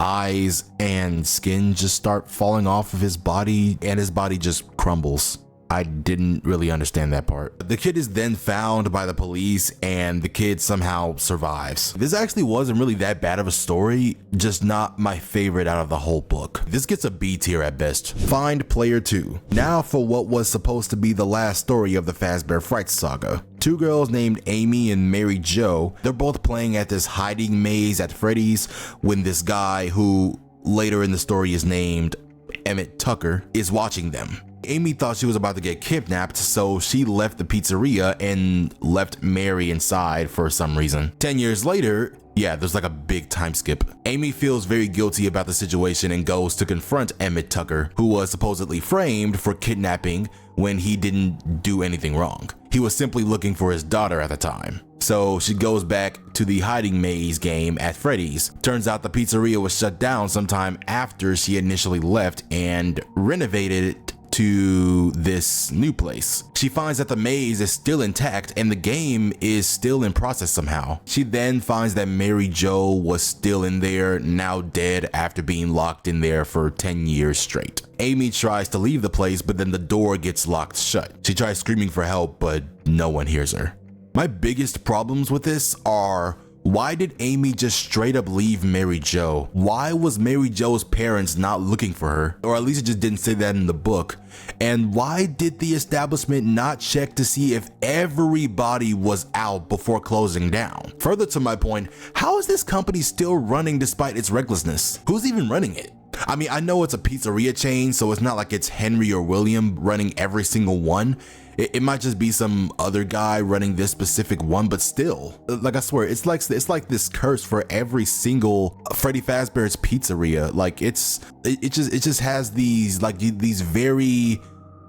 eyes, and skin just start falling off of his body, and his body just crumbles. I didn't really understand that part. The kid is then found by the police, and the kid somehow survives. This actually wasn't really that bad of a story, just not my favorite out of the whole book. This gets a B tier at best. Find Player 2. Now for what was supposed to be the last story of the Fazbear Frights saga. Two girls named Amy and Mary Jo, they're both playing at this hiding maze at Freddy's when this guy, who later in the story is named Emmett Tucker, is watching them. Amy thought she was about to get kidnapped, so she left the pizzeria and left Mary inside for some reason. 10 years later, yeah, there's like a big time skip. Amy feels very guilty about the situation and goes to confront Emmett Tucker, who was supposedly framed for kidnapping when he didn't do anything wrong. He was simply looking for his daughter at the time. So she goes back to the hiding maze game at Freddy's. Turns out the pizzeria was shut down sometime after she initially left and renovated it to this new place. She finds that the maze is still intact and the game is still in process somehow. She then finds that Mary Jo was still in there, now dead after being locked in there for 10 years straight. Amy tries to leave the place, but then the door gets locked shut. She tries screaming for help, but no one hears her. My biggest problems with this are, why did Amy just straight up leave Mary Jo? Why was Mary Jo's parents not looking for her? Or at least it just didn't say that in the book. And why did the establishment not check to see if everybody was out before closing down? Further to my point, how is this company still running despite its recklessness? Who's even running it? I mean, I know it's a pizzeria chain, so it's not like it's Henry or William running every single one. It might just be some other guy running this specific one, but still, like I swear, it's like this curse for every single Freddy Fazbear's Pizzeria. Like it just has these very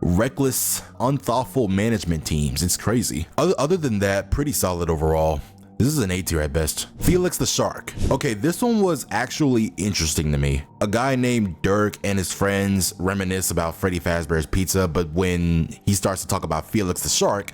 reckless, unthoughtful management teams. It's crazy. Other than that, pretty solid overall. This is an A tier at best. Felix the Shark. Okay, this one was actually interesting to me. A guy named Dirk and his friends reminisce about Freddy Fazbear's Pizza, but when he starts to talk about Felix the Shark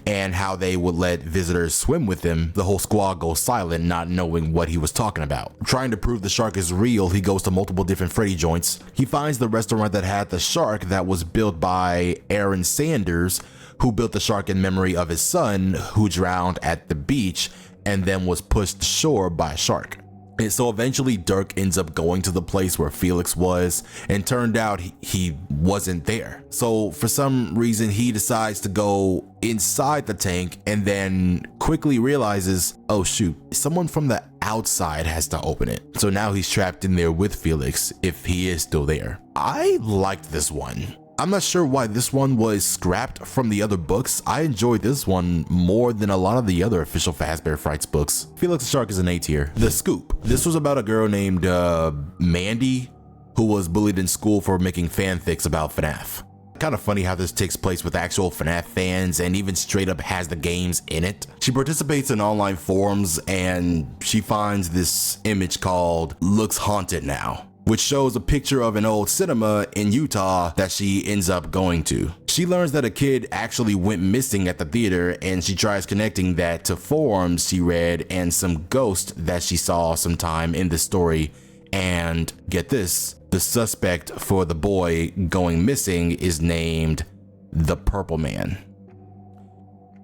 and how they would let visitors swim with him, the whole squad goes silent, not knowing what he was talking about. Trying to prove the shark is real, he goes to multiple different Freddy joints. He finds the restaurant that had the shark that was built by Aaron Sanders, who built the shark in memory of his son, who drowned at the beach and then was pushed ashore by a shark. And so eventually Dirk ends up going to the place where Felix was, and turned out he wasn't there. So for some reason he decides to go inside the tank and then quickly realizes, oh shoot, someone from the outside has to open it. So now he's trapped in there with Felix, if he is still there. I liked this one. I'm not sure why this one was scrapped from the other books. I enjoyed this one more than a lot of the other official Fazbear Frights books. Felix the Shark is an A tier. The Scoop. This was about a girl named Mandy, who was bullied in school for making fanfics about FNAF. Kind of funny how this takes place with actual FNAF fans and even straight up has the games in it. She participates in online forums and she finds this image called Looks Haunted Now, which shows a picture of an old cinema in Utah that she ends up going to. She learns that a kid actually went missing at the theater, and she tries connecting that to forums she read and some ghost that she saw sometime in the story. And get this, the suspect for the boy going missing is named the Purple Man.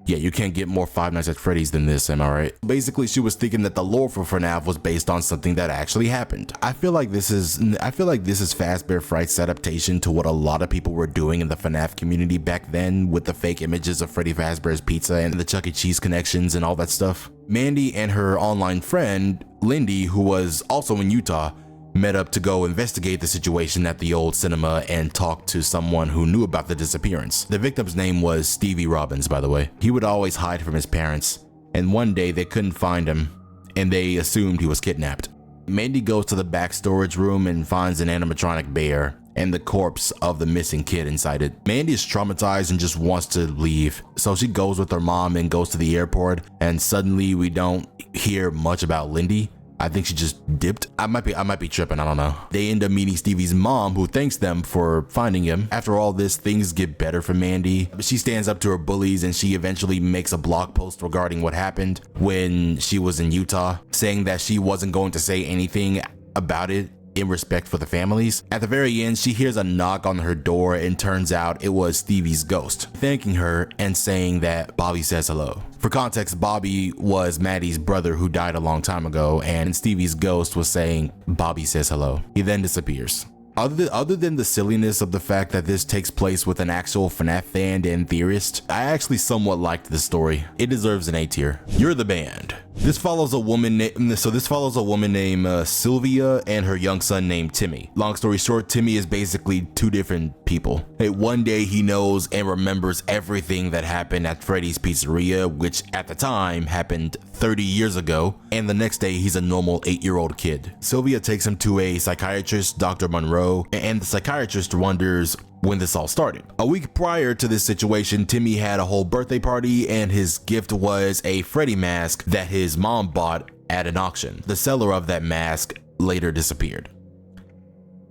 Yeah, you can't get more Five Nights at Freddy's than this, am I right? Basically, she was thinking that the lore for FNAF was based on something that actually happened. I feel like this is Fazbear Frights' adaptation to what a lot of people were doing in the FNAF community back then with the fake images of Freddy Fazbear's Pizza and the Chuck E. Cheese connections and all that stuff. Mandy and her online friend, Lindy, who was also in Utah, met up to go investigate the situation at the old cinema and talk to someone who knew about the disappearance. The victim's name was Stevie Robbins, by the way. He would always hide from his parents, and one day they couldn't find him and they assumed he was kidnapped. Mandy goes to the back storage room and finds an animatronic bear and the corpse of the missing kid inside it. Mandy is traumatized and just wants to leave, so she goes with her mom and goes to the airport, and suddenly we don't hear much about Lindy. I think she just dipped. I might be tripping, I don't know. They end up meeting Stevie's mom, who thanks them for finding him. After all this, things get better for Mandy. She stands up to her bullies and she eventually makes a blog post regarding what happened when she was in Utah, saying that she wasn't going to say anything about it in respect for the families. At the very end, she hears a knock on her door and turns out it was Stevie's ghost, thanking her and saying that Bobby says hello. For context, Bobby was Maddie's brother who died a long time ago, and Stevie's ghost was saying Bobby says hello. He then disappears. Other than the silliness of the fact that this takes place with an actual FNAF fan and theorist, I actually somewhat liked this story. It deserves an A tier. You're the Band. This follows a woman named Sylvia and her young son named Timmy. Long story short, Timmy is basically two different people. One day he knows and remembers everything that happened at Freddy's Pizzeria, which at the time happened 30 years ago, and the next day he's a normal 8-year-old kid. Sylvia takes him to a psychiatrist, Dr. Monroe, and the psychiatrist wonders when this all started. A week prior to this situation, Timmy had a whole birthday party and his gift was a Freddy mask that his mom bought at an auction. The seller of that mask later disappeared.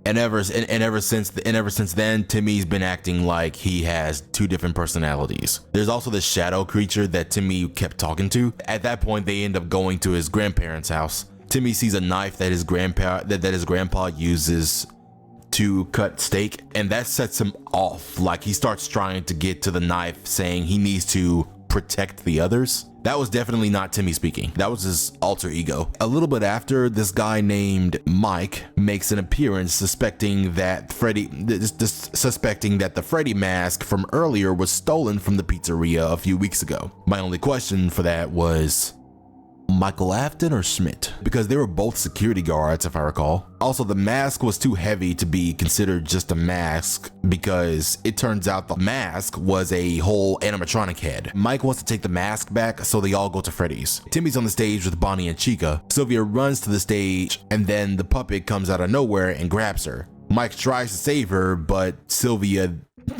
And ever since then, Timmy's been acting like he has two different personalities. There's also the shadow creature that Timmy kept talking to. At that point, they end up going to his grandparents' house. Timmy sees a knife that his grandpa uses to cut steak, and that sets him off. Like, he starts trying to get to the knife, saying he needs to protect the others. That was definitely not Timmy speaking. That was his alter ego. A little bit after, this guy named Mike makes an appearance, suspecting that the Freddy mask from earlier was stolen from the pizzeria a few weeks ago. My only question for that was, Michael Afton or Schmidt? Because they were both security guards, if I recall. Also, the mask was too heavy to be considered just a mask, because it turns out the mask was a whole animatronic head. Mike wants to take the mask back, so they all go to Freddy's. Timmy's on the stage with Bonnie and Chica. Sylvia runs to the stage, and then the puppet comes out of nowhere and grabs her. Mike tries to save her, but Sylvia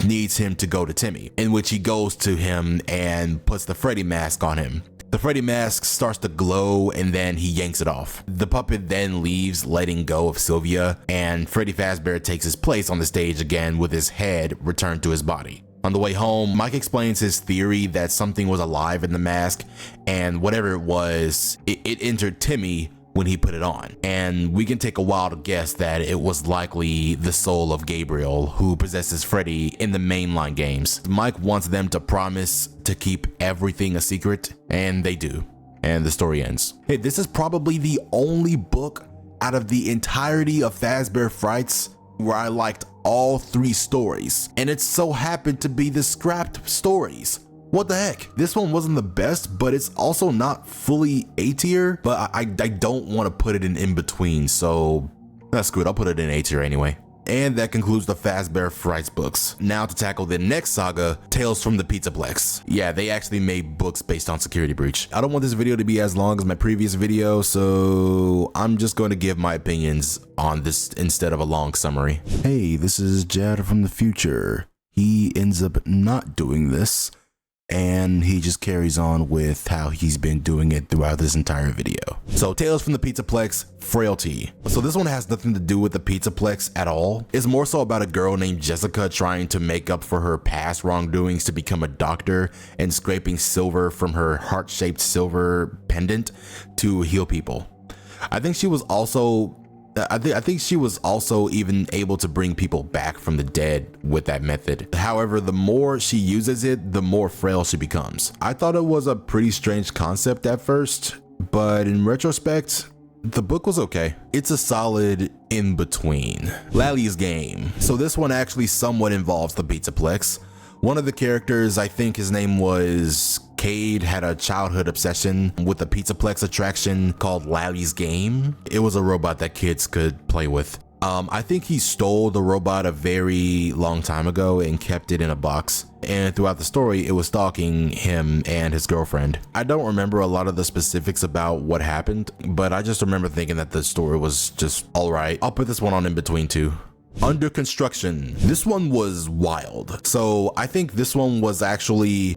needs him to go to Timmy, in which he goes to him and puts the Freddy mask on him. The Freddy mask starts to glow, and then he yanks it off. The puppet then leaves, letting go of Sylvia, and Freddy Fazbear takes his place on the stage again with his head returned to his body. On the way home, Mike explains his theory that something was alive in the mask, and whatever it was, it entered Timmy when he put it on. And we can take a wild guess that it was likely the soul of Gabriel, who possesses Freddy in the mainline games. Mike wants them to promise to keep everything a secret, and they do. And the story ends. Hey, this is probably the only book out of the entirety of Fazbear Frights where I liked all 3 stories, and it so happened to be the scrapped stories. What the heck? This one wasn't the best, but it's also not fully A tier, but I don't want to put it in between, so that's good. I'll put it in A tier anyway. And that concludes the Fazbear Frights books. Now to tackle the next saga, Tales from the Pizzaplex. Yeah, they actually made books based on Security Breach. I don't want this video to be as long as my previous video, so I'm just going to give my opinions on this instead of a long summary. Hey, this is Jad from the future. He ends up not doing this, and he just carries on with how he's been doing it throughout this entire video. So Tales from the Pizzaplex, Frailty. So this one has nothing to do with the Pizzaplex at all. It's more so about a girl named Jessica trying to make up for her past wrongdoings to become a doctor and scraping silver from her heart-shaped silver pendant to heal people. I think she was also even able to bring people back from the dead with that method. However, the more she uses it, the more frail she becomes. I thought it was a pretty strange concept at first, but in retrospect, the book was okay. It's a solid in between. Lally's Game. So this one actually somewhat involves the Pizzaplex. One of the characters, I think his name was Cade, had a childhood obsession with a Pizzaplex attraction called Lally's Game. It was a robot that kids could play with. I think he stole the robot a very long time ago and kept it in a box. And throughout the story, it was stalking him and his girlfriend. I don't remember a lot of the specifics about what happened, but I just remember thinking that the story was just alright. I'll put this one on in between too. Under Construction. This one was wild. So I think this one was actually,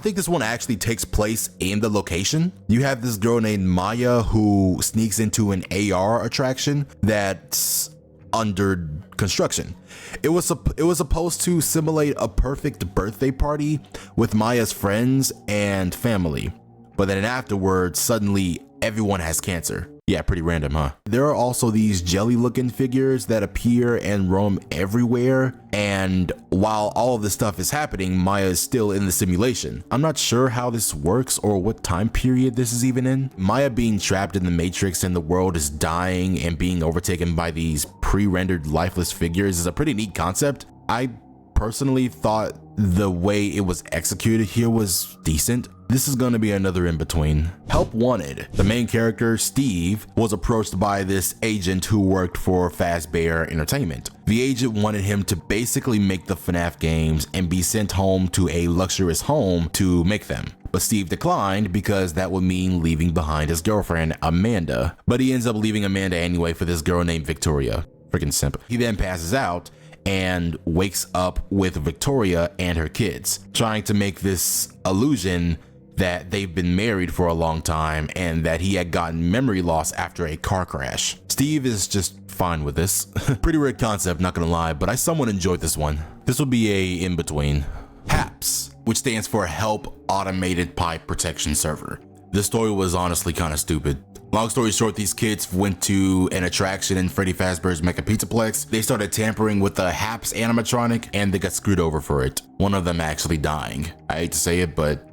this one actually takes place in the location. You have this girl named Maya who sneaks into an AR attraction that's under construction. It was supposed to simulate a perfect birthday party with Maya's friends and family. But then afterwards, suddenly everyone has cancer. Yeah, pretty random, huh? There are also these jelly-looking figures that appear and roam everywhere, and while all of this stuff is happening, Maya is still in the simulation. I'm not sure how this works or what time period this is even in. Maya being trapped in the Matrix and the world is dying and being overtaken by these pre-rendered lifeless figures is a pretty neat concept. I personally thought the way it was executed here was decent. This is going to be another in between. Help Wanted. The main character, Steve, was approached by this agent who worked for Fazbear Entertainment. The agent wanted him to basically make the FNAF games and be sent home to a luxurious home to make them. But Steve declined because that would mean leaving behind his girlfriend, Amanda. But he ends up leaving Amanda anyway for this girl named Victoria. Freaking simp. He then passes out and wakes up with Victoria and her kids, trying to make this illusion that they've been married for a long time and that he had gotten memory loss after a car crash. Steve is just fine with this. Pretty weird concept, not gonna lie, but I somewhat enjoyed this one. This will be a in-between. H.A.P.S, which stands for Help Automated Pipe Protection Server. This story was honestly kind of stupid. Long story short, these kids went to an attraction in Freddy Fazbear's Pizzaplex. They started tampering with the H.A.P.S animatronic and they got screwed over for it. One of them actually dying. I hate to say it, but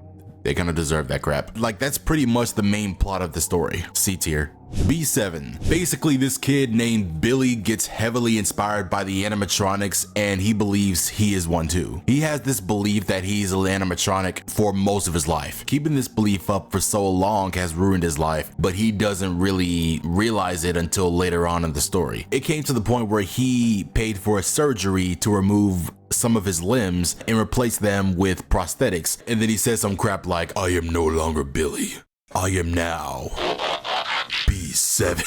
they kind of deserve that crap. Like, that's pretty much the main plot of the story. C tier. B7. Basically, this kid named Billy gets heavily inspired by the animatronics and he believes he is one too. He has this belief that he's an animatronic for most of his life. Keeping this belief up for so long has ruined his life, but he doesn't really realize it until later on in the story. It came to the point where he paid for a surgery to remove some of his limbs and replace them with prosthetics. And then he says some crap like, "I am no longer Billy. I am now B7."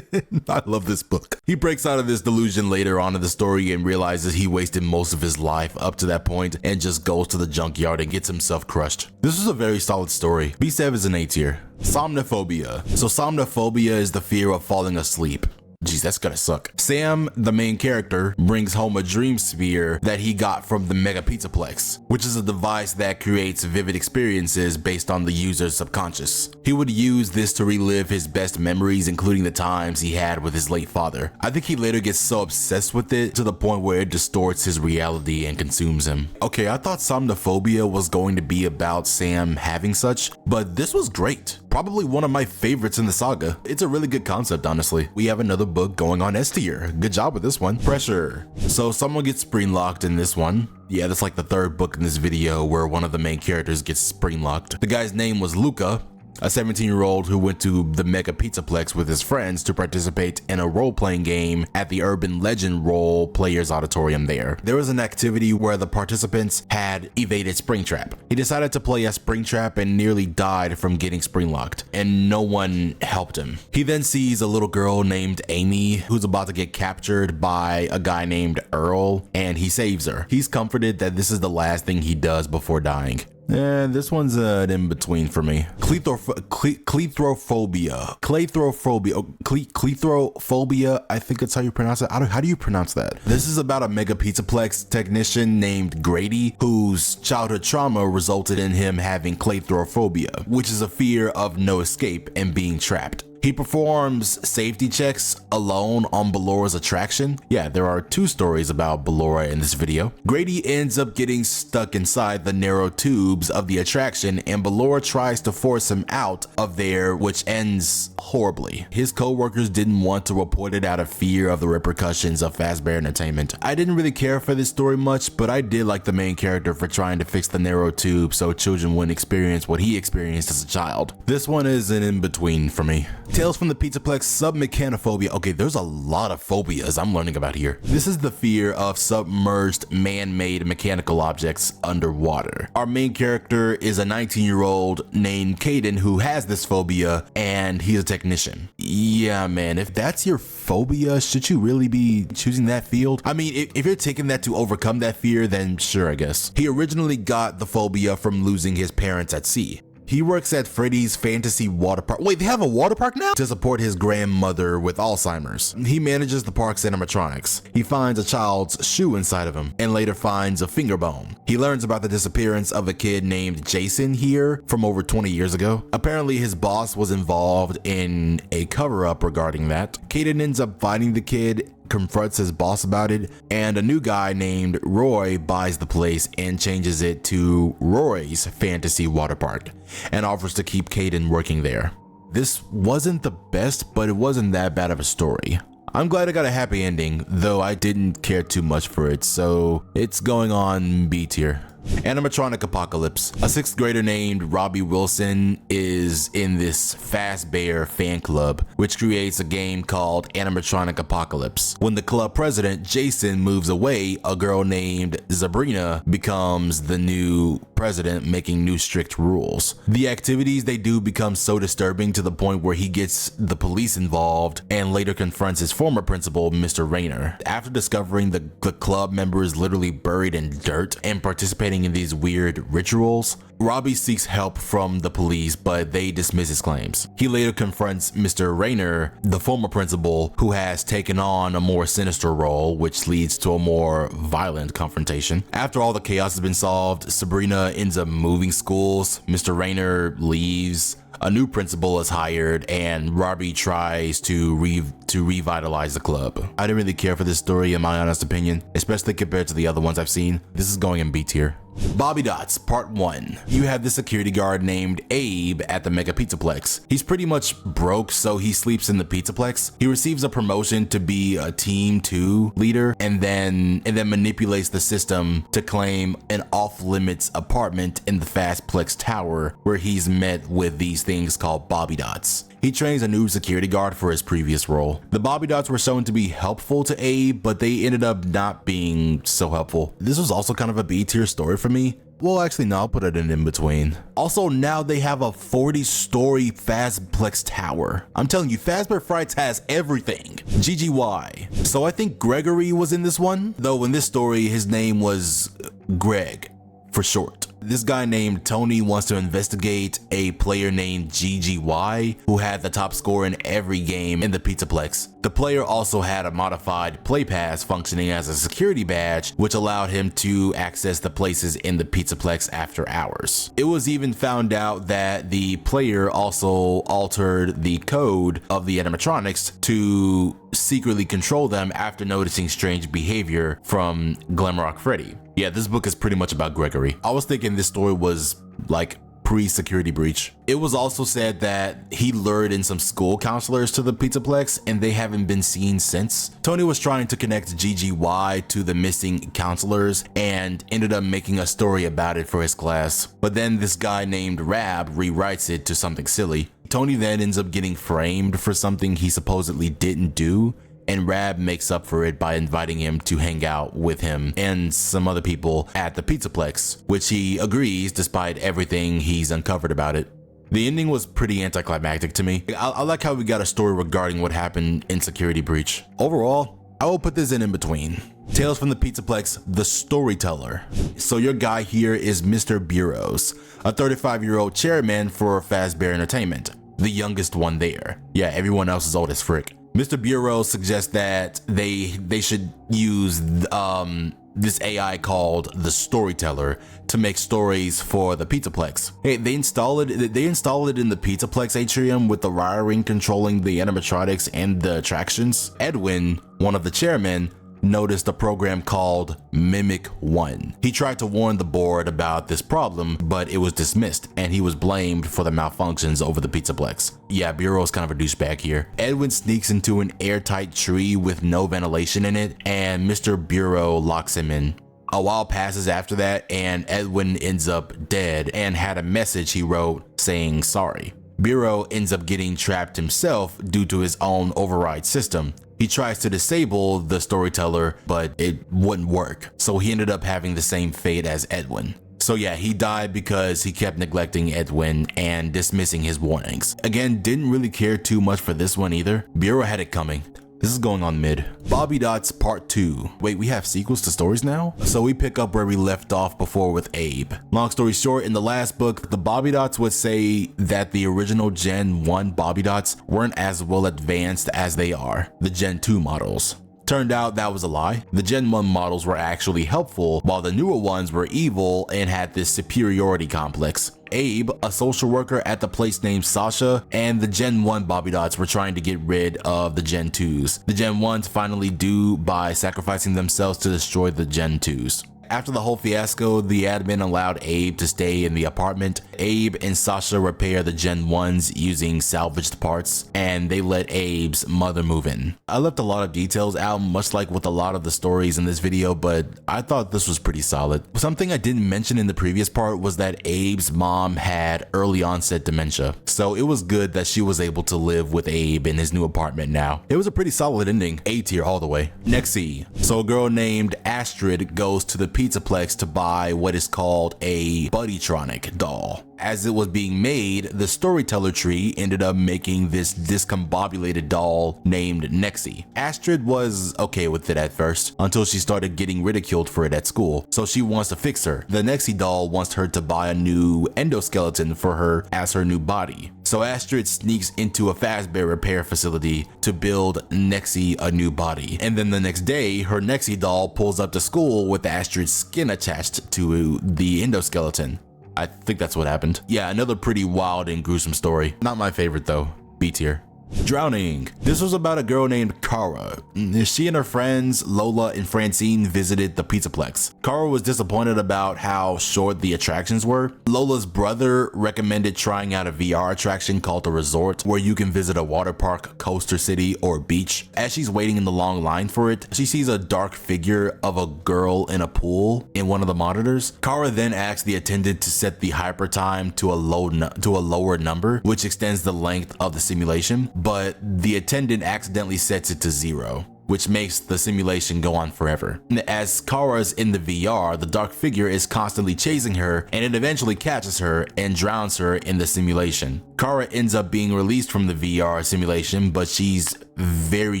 I love this book. He breaks out of this delusion later on in the story and realizes he wasted most of his life up to that point and just goes to the junkyard and gets himself crushed. This is a very solid story. B7 is an A tier. Somniphobia. So somniphobia is the fear of falling asleep. Geez, that's gonna suck. Sam, the main character, brings home a dream sphere that he got from the Pizzaplex, which is a device that creates vivid experiences based on the user's subconscious. He would use this to relive his best memories, including the times he had with his late father. I think he later gets so obsessed with it to the point where it distorts his reality and consumes him. Okay, I thought Somniphobia was going to be about Sam having such, but this was great. Probably one of my favorites in the saga. It's a really good concept, honestly. We have another book going on S tier. Good job with this one. Pressure. So someone gets spring locked in this one. Yeah, that's like the third book in this video where one of the main characters gets spring locked. The guy's name was Luca, a 17-year-old who went to the Pizzaplex with his friends to participate in a role-playing game at the Urban Legend Role Players Auditorium there. There was an activity where the participants had evaded Springtrap. He decided to play as Springtrap and nearly died from getting spring-locked, and no one helped him. He then sees a little girl named Amy who's about to get captured by a guy named Earl, and he saves her. He's comforted that this is the last thing he does before dying. This one's an in-between for me. Cleithrophobia. Cleithrophobia, I think that's how you pronounce it. How do you pronounce that? This is about a Pizzaplex technician named Grady, whose childhood trauma resulted in him having Cleithrophobia, which is a fear of no escape and being trapped. He performs safety checks alone on Bellora's attraction. Yeah, there are 2 stories about Bellora in this video. Grady ends up getting stuck inside the narrow tubes of the attraction and Bellora tries to force him out of there, which ends horribly. His co-workers didn't want to report it out of fear of the repercussions of Fazbear Entertainment. I didn't really care for this story much, but I did like the main character for trying to fix the narrow tube so children wouldn't experience what he experienced as a child. This one is an in-between for me. Tales from the Pizzaplex, Submechaniphobia. Okay, there's a lot of phobias I'm learning about here. This is the fear of submerged man-made mechanical objects underwater. Our main character is a 19-year-old named Caden who has this phobia and he's a technician. Yeah, man, if that's your phobia, should you really be choosing that field? I mean, if you're taking that to overcome that fear, then sure, I guess. He originally got the phobia from losing his parents at sea. He works at Freddy's Fantasy Water Park. Wait, they have a water park now? To support his grandmother with Alzheimer's. He manages the park's animatronics. He finds a child's shoe inside of him and later finds a finger bone. He learns about the disappearance of a kid named Jason here from over 20 years ago. Apparently his boss was involved in a cover-up regarding that. Caden ends up finding the kid, confronts his boss about it, and a new guy named Roy buys the place and changes it to Roy's Fantasy Water Park and offers to keep Caden working there. This wasn't the best, but it wasn't that bad of a story. I'm glad it got a happy ending, though I didn't care too much for it, so it's going on B tier. Animatronic Apocalypse. A 6th grader named Robbie Wilson is in this Fazbear fan club, which creates a game called Animatronic Apocalypse. When the club president, Jason, moves away, a girl named Sabrina becomes the new president, making new strict rules. The activities they do become so disturbing to the point where he gets the police involved and later confronts his former principal, Mr. Rayner. After discovering the club members literally buried in dirt and participating participating in these weird rituals. Robbie seeks help from the police, but they dismiss his claims. He later confronts Mr. Rayner, the former principal, who has taken on a more sinister role, which leads to a more violent confrontation. After all the chaos has been solved, Sabrina ends up moving schools, Mr. Rayner leaves, a new principal is hired, and Robbie tries to revitalize the club. I didn't really care for this story in my honest opinion, especially compared to the other ones I've seen. This is going in B tier. Bobbiedots Part 1. You have the security guard named Abe at the Mega Pizzaplex. He's pretty much broke, so he sleeps in the Pizzaplex. He receives a promotion to be a Team 2 leader and then manipulates the system to claim an off-limits apartment in the Fazbear Tower, where he's met with these things called Bobbiedots. He trains a new security guard for his previous role. The Bobbiedots were shown to be helpful to Abe, but they ended up not being so helpful. This was also kind of a B tier story for me. Well, actually, no, I'll put it in between. Also, now they have a 40-story Fazbear Tower. I'm telling you, Fazbear Frights has everything. GGY. So I think Gregory was in this one, though in this story, his name was Greg for short. This guy named Tony wants to investigate a player named GGY who had the top score in every game in the Pizzaplex. The player also had a modified play pass functioning as a security badge, which allowed him to access the places in the Pizzaplex after hours. It was even found out that the player also altered the code of the animatronics to secretly control them after noticing strange behavior from Glamrock Freddy. Yeah, this book is pretty much about Gregory. I was thinking this story was like pre-security breach. It was also said that he lured in some school counselors to the Pizzaplex and they haven't been seen since. Tony was trying to connect GGY to the missing counselors and ended up making a story about it for his class. But then this guy named Rab rewrites it to something silly. Tony then ends up getting framed for something he supposedly didn't do, and Rab makes up for it by inviting him to hang out with him and some other people at the Pizzaplex, which he agrees despite everything he's uncovered about it. The ending was pretty anticlimactic to me. I like how we got a story regarding what happened in Security Breach. Overall, I will put this in between. Tales from the Pizzaplex, The Storyteller. So your guy here is Mr. Burroughs, a 35-year-old chairman for Fazbear Entertainment, the youngest one there. Yeah, everyone else is old as frick. Mr. Burroughs suggests that they should use this AI called the Storyteller to make stories for the Pizzaplex. Hey, they install it in the Pizzaplex atrium with the wiring controlling the animatronics and the attractions. Edwin, one of the chairmen, noticed a program called Mimic 1. He tried to warn the board about this problem, but it was dismissed and he was blamed for the malfunctions over the Pizzaplex. Yeah, Bureau's kind of a douchebag here. Edwin sneaks into an airtight tree with no ventilation in it, and Mr. Bureau locks him in. A while passes after that, and Edwin ends up dead and had a message he wrote saying sorry. Bureau ends up getting trapped himself due to his own override system. He tries to disable the Storyteller, but it wouldn't work, so he ended up having the same fate as Edwin. So yeah, he died because he kept neglecting Edwin and dismissing his warnings. Again, didn't really care too much for this one either. Bureau had it coming. This is going on mid. Bobbiedots Part 2. Wait, we have sequels to stories now? So we pick up where we left off before with Abe. Long story short, in the last book, the Bobbiedots would say that the original Gen 1 Bobbiedots weren't as well advanced as they are, the Gen 2 models. Turned out that was a lie. The Gen 1 models were actually helpful, while the newer ones were evil and had this superiority complex. Abe, a social worker at the place named Sasha, and the Gen 1 Bobbiedots were trying to get rid of the Gen 2s. The Gen 1s finally do by sacrificing themselves to destroy the Gen 2s. After the whole fiasco, the admin allowed Abe to stay in the apartment. Abe and Sasha repair the Gen 1s using salvaged parts, and they let Abe's mother move in. I left a lot of details out, much like with a lot of the stories in this video, but I thought this was pretty solid. Something I didn't mention in the previous part was that Abe's mom had early onset dementia, so it was good that she was able to live with Abe in his new apartment now. It was a pretty solid ending, A tier all the way. Nexie. So a girl named Astrid goes to the Pizzaplex to buy what is called a Bobbiedots doll. As it was being made, the Storyteller tree ended up making this discombobulated doll named Nexie. Astrid was okay with it at first, until she started getting ridiculed for it at school, so she wants to fix her. The Nexie doll wants her to buy a new endoskeleton for her as her new body. So Astrid sneaks into a Fazbear repair facility to build Nexie a new body. And then the next day, her Nexie doll pulls up to school with Astrid's skin attached to the endoskeleton. I think that's what happened. Yeah, another pretty wild and gruesome story. Not my favorite though. B tier. Drowning. This was about a girl named Kara. She and her friends Lola and Francine visited the Pizzaplex. Kara was disappointed about how short the attractions were. Lola's brother recommended trying out a VR attraction called the Resort, where you can visit a water park, coaster city, or beach. As she's waiting in the long line for it, she sees a dark figure of a girl in a pool in one of the monitors. Kara then asks the attendant to set the hyper time to a lower number, which extends the length of the simulation. But the attendant accidentally sets it to 0, which makes the simulation go on forever. As Kara's in the VR, the dark figure is constantly chasing her, and it eventually catches her and drowns her in the simulation. Kara ends up being released from the VR simulation, but she's very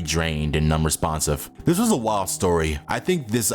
drained and unresponsive. This was a wild story. I think this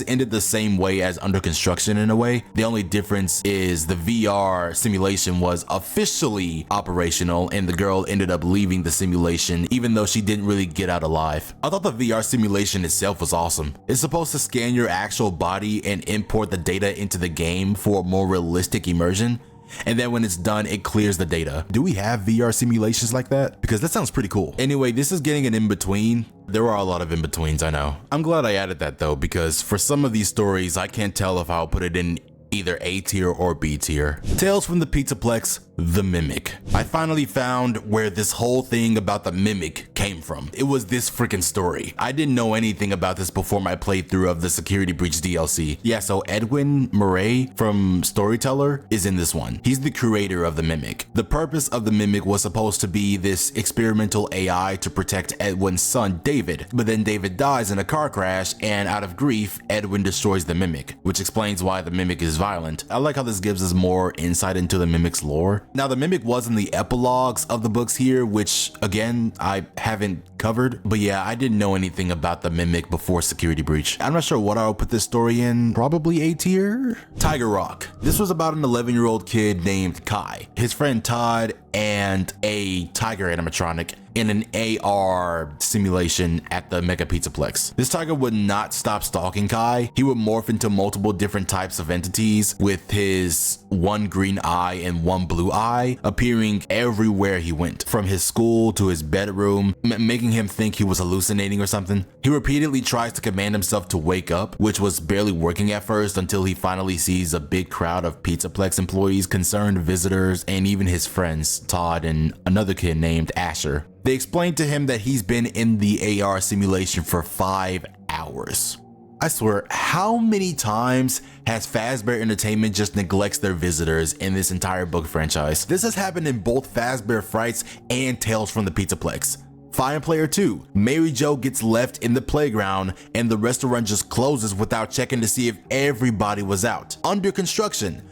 ended the same way as Under Construction in a way. The only difference is the VR simulation was officially operational and the girl ended up leaving the simulation even though she didn't really get out alive. I thought the VR simulation itself was awesome. It's supposed to scan your actual body and import the data into the game for a more realistic immersion. And then when it's done, it clears the data. Do we have VR simulations like that? Because that sounds pretty cool. Anyway, this is getting an in-between. There are a lot of in-betweens, I know. I'm glad I added that though, because for some of these stories, I can't tell if I'll put it in either A tier or B tier. Tales from the Pizzaplex, The Mimic. I finally found where this whole thing about the Mimic came from. It was this freaking story. I didn't know anything about this before my playthrough of the Security Breach DLC. Yeah, so Edwin Murray from Storyteller is in this one. He's the creator of the Mimic. The purpose of the Mimic was supposed to be this experimental AI to protect Edwin's son David, but then David dies in a car crash, and out of grief, Edwin destroys the Mimic, which explains why the Mimic is violent. I like how this gives us more insight into the Mimic's lore. Now, the Mimic was in the epilogues of the books here, which again, I haven't covered, but yeah, I didn't know anything about the Mimic before Security Breach. I'm not sure what I would put this story in, probably A tier? Tiger Rock. This was about an 11-year-old kid named Kai, his friend Todd, and a tiger animatronic in an AR simulation at the Mega Pizzaplex. This tiger would not stop stalking Kai. He would morph into multiple different types of entities with his one green eye and one blue eye appearing everywhere he went, from his school to his bedroom, making him think he was hallucinating or something. He repeatedly tries to command himself to wake up, which was barely working at first until he finally sees a big crowd of Pizzaplex employees, concerned visitors, and even his friends, Todd and another kid named Asher. They explained to him that he's been in the AR simulation for 5 hours. I swear, how many times has Fazbear Entertainment just neglects their visitors in this entire book franchise? This has happened in both Fazbear Frights and Tales from the Pizzaplex. Fine Player 2, Mary Jo gets left in the playground and the restaurant just closes without checking to see if everybody was out. Under Construction.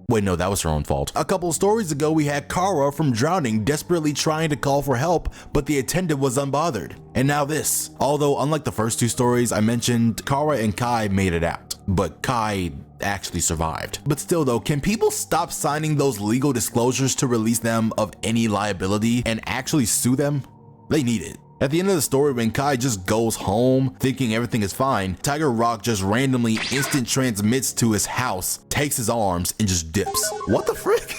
Wait, no, that was her own fault. A couple of stories ago, we had Kara from Drowning desperately trying to call for help, but the attendant was unbothered. And now this. Although, unlike the first two stories I mentioned, Kara and Kai made it out, but Kai actually survived. But still though, can people stop signing those legal disclosures to release them of any liability and actually sue them? They need it. At the end of the story, when Kai just goes home thinking everything is fine, Tiger Rock just randomly instant transmits to his house, takes his arms, and just dips. What the frick?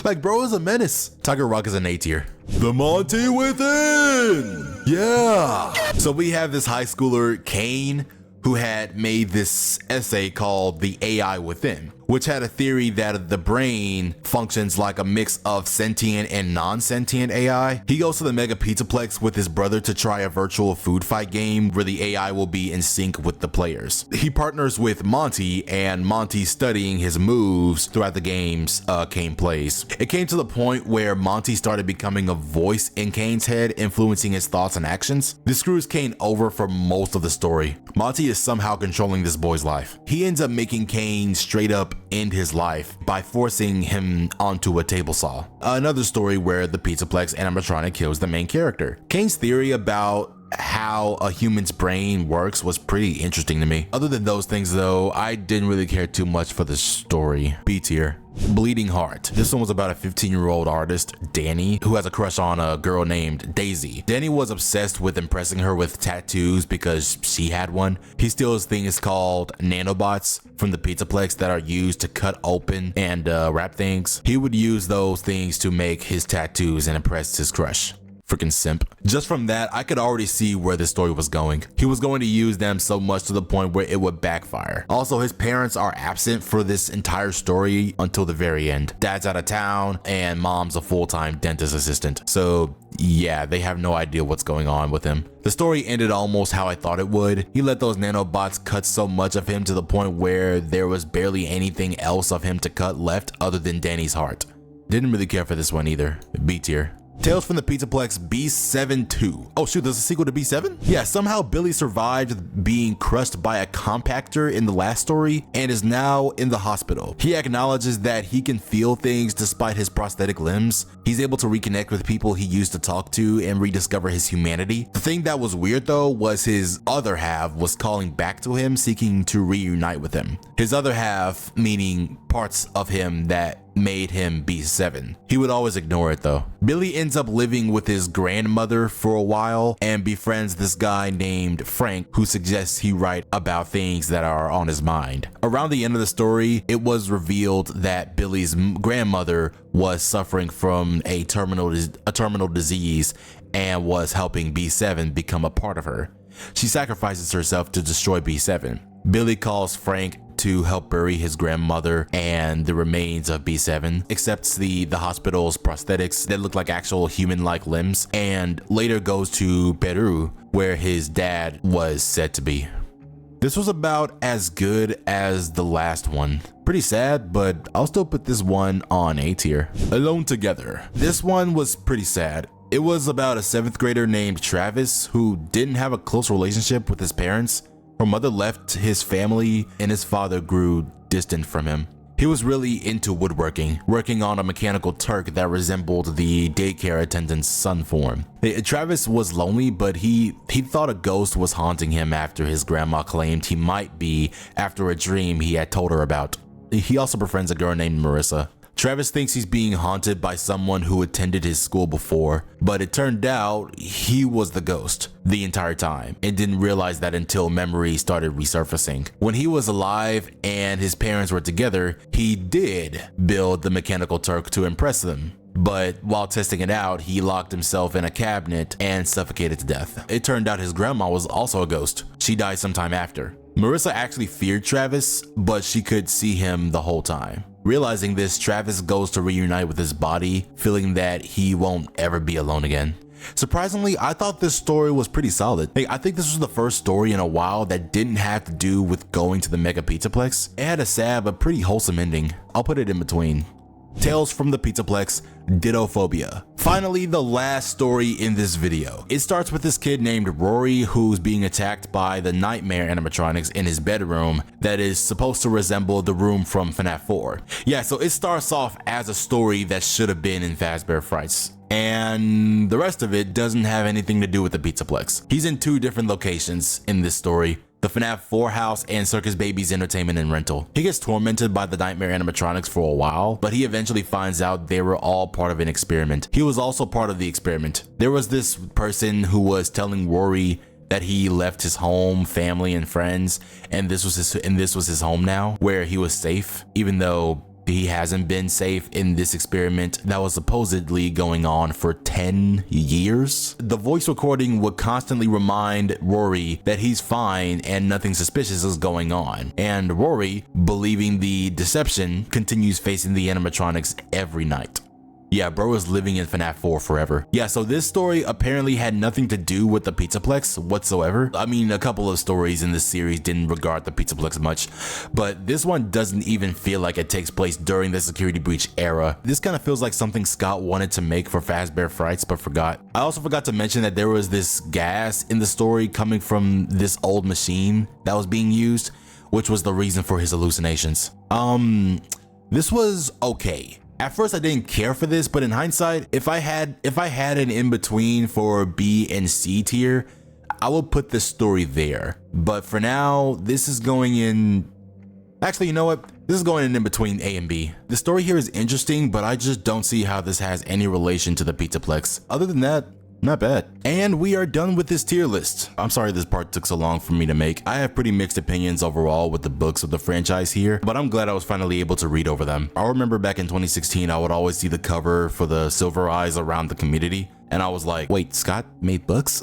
Like, bro is a menace. Tiger Rock is an A tier. The Monty Within! Yeah! So we have this high schooler, Kane, who had made this essay called The AI Within, which had a theory that the brain functions like a mix of sentient and non-sentient AI. He goes to the Mega Pizzaplex with his brother to try a virtual food fight game where the AI will be in sync with the players. He partners with Monty, and Monty, studying his moves throughout the game's Kane plays. It came to the point where Monty started becoming a voice in Kane's head, influencing his thoughts and actions. This screws Kane over for most of the story. Monty is somehow controlling this boy's life. He ends up making Kane straight up end his life by forcing him onto a table saw. Another story where the Pizzaplex animatronic kills the main character. Kane's theory about how a human's brain works was pretty interesting to me. Other than those things though, I didn't really care too much for the story. B tier. Bleeding Heart. This one was about a 15-year-old artist, Danny, who has a crush on a girl named Daisy. Danny was obsessed with impressing her with tattoos because she had one. He steals things called nanobots from the Pizzaplex that are used to cut open and wrap things. He would use those things to make his tattoos and impress his crush. Freaking simp. Just from that, I could already see where this story was going. He was going to use them so much to the point where it would backfire. Also, his parents are absent for this entire story until the very end. Dad's out of town and mom's a full-time dentist assistant. So yeah, they have no idea what's going on with him. The story ended almost how I thought it would. He let those nanobots cut so much of him to the point where there was barely anything else of him to cut left other than Danny's heart. Didn't really care for this one either. B tier. Tales from the Pizzaplex B7 2. Oh shoot, there's a sequel to B7? Yeah, somehow Billy survived being crushed by a compactor in the last story and is now in the hospital. He acknowledges that he can feel things despite his prosthetic limbs. He's able to reconnect with people he used to talk to and rediscover his humanity. The thing that was weird though was his other half was calling back to him, seeking to reunite with him. His other half, meaning parts of him that made him B7. He would always ignore it though. Billy ends up living with his grandmother for a while and befriends this guy named Frank who suggests he write about things that are on his mind. Around the end of the story, it was revealed that Billy's grandmother was suffering from a terminal disease and was helping B7 become a part of her. She sacrifices herself to destroy B7. Billy calls Frank to help bury his grandmother and the remains of B7, accepts the hospital's prosthetics that look like actual human-like limbs, and later goes to Peru, where his dad was said to be. This was about as good as the last one. Pretty sad, but I'll still put this one on A tier. Alone Together. This one was pretty sad. It was about a 7th grader named Travis who didn't have a close relationship with his parents. Her mother left his family and his father grew distant from him. He was really into woodworking, working on a mechanical Turk that resembled the daycare attendant's son form. Travis was lonely, but he thought a ghost was haunting him after his grandma claimed he might be after a dream he had told her about. He also befriends a girl named Marissa. Travis thinks he's being haunted by someone who attended his school before, but it turned out he was the ghost the entire time and didn't realize that until memories started resurfacing. When he was alive and his parents were together, he did build the mechanical Turk to impress them. But while testing it out, he locked himself in a cabinet and suffocated to death. It turned out his grandma was also a ghost. She died sometime after. Marissa actually feared Travis, but she could see him the whole time. Realizing this, Travis goes to reunite with his body, feeling that he won't ever be alone again. Surprisingly, I thought this story was pretty solid. I think this was the first story in a while that didn't have to do with going to the Mega Pizzaplex. It had a sad but pretty wholesome ending. I'll put it in between. Tales from the Pizzaplex, Dittophobia. Finally, the last story in this video. It starts with this kid named Rory who's being attacked by the nightmare animatronics in his bedroom that is supposed to resemble the room from FNAF 4. Yeah, so it starts off as a story that should have been in Fazbear Frights. And the rest of it doesn't have anything to do with the Pizzaplex. He's in 2 different locations in this story. The FNAF 4 house and Circus Baby's entertainment and rental. He gets tormented by the nightmare animatronics for a while, but he eventually finds out they were all part of an experiment. He was also part of the experiment. There was this person who was telling Rory that he left his home, family, and friends, and this was his home now, where he was safe, even though he hasn't been safe in this experiment that was supposedly going on for 10 years. The voice recording would constantly remind Rory that he's fine and nothing suspicious is going on. And Rory, believing the deception, continues facing the animatronics every night. Yeah, bro is living in FNAF 4 forever. Yeah, so this story apparently had nothing to do with the Pizzaplex whatsoever. I mean, a couple of stories in this series didn't regard the Pizzaplex much, but this one doesn't even feel like it takes place during the security breach era. This kind of feels like something Scott wanted to make for Fazbear Frights but forgot. I also forgot to mention that there was this gas in the story coming from this old machine that was being used, which was the reason for his hallucinations. This was okay. At first I didn't care for this, but in hindsight, if I had an in-between for B and C tier, I would put this story there. But for now, this is going in... Actually, you know what? This is going in between A and B. The story here is interesting, but I just don't see how this has any relation to the Pizzaplex. Other than that, not bad. And we are done with this tier list. I'm sorry this part took so long for me to make. I have pretty mixed opinions overall with the books of the franchise here, but I'm glad I was finally able to read over them. I remember back in 2016, I would always see the cover for the silver eyes around the community, and I was like, wait, Scott made books?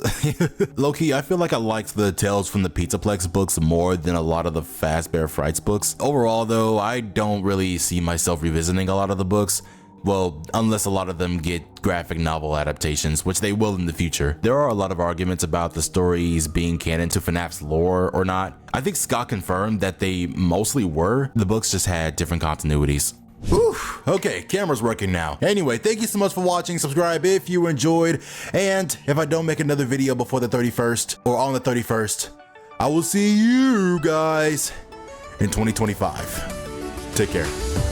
Low-key, I feel like I liked the Tales from the Pizzaplex books more than a lot of the Fazbear Frights books. Overall though, I don't really see myself revisiting a lot of the books. Well, unless a lot of them get graphic novel adaptations, which they will in the future. There are a lot of arguments about the stories being canon to FNAF's lore or not. I think Scott confirmed that they mostly were. The books just had different continuities. Whew. Okay, camera's working now. Anyway, thank you so much for watching. Subscribe if you enjoyed. And if I don't make another video before the 31st or on the 31st, I will see you guys in 2025. Take care.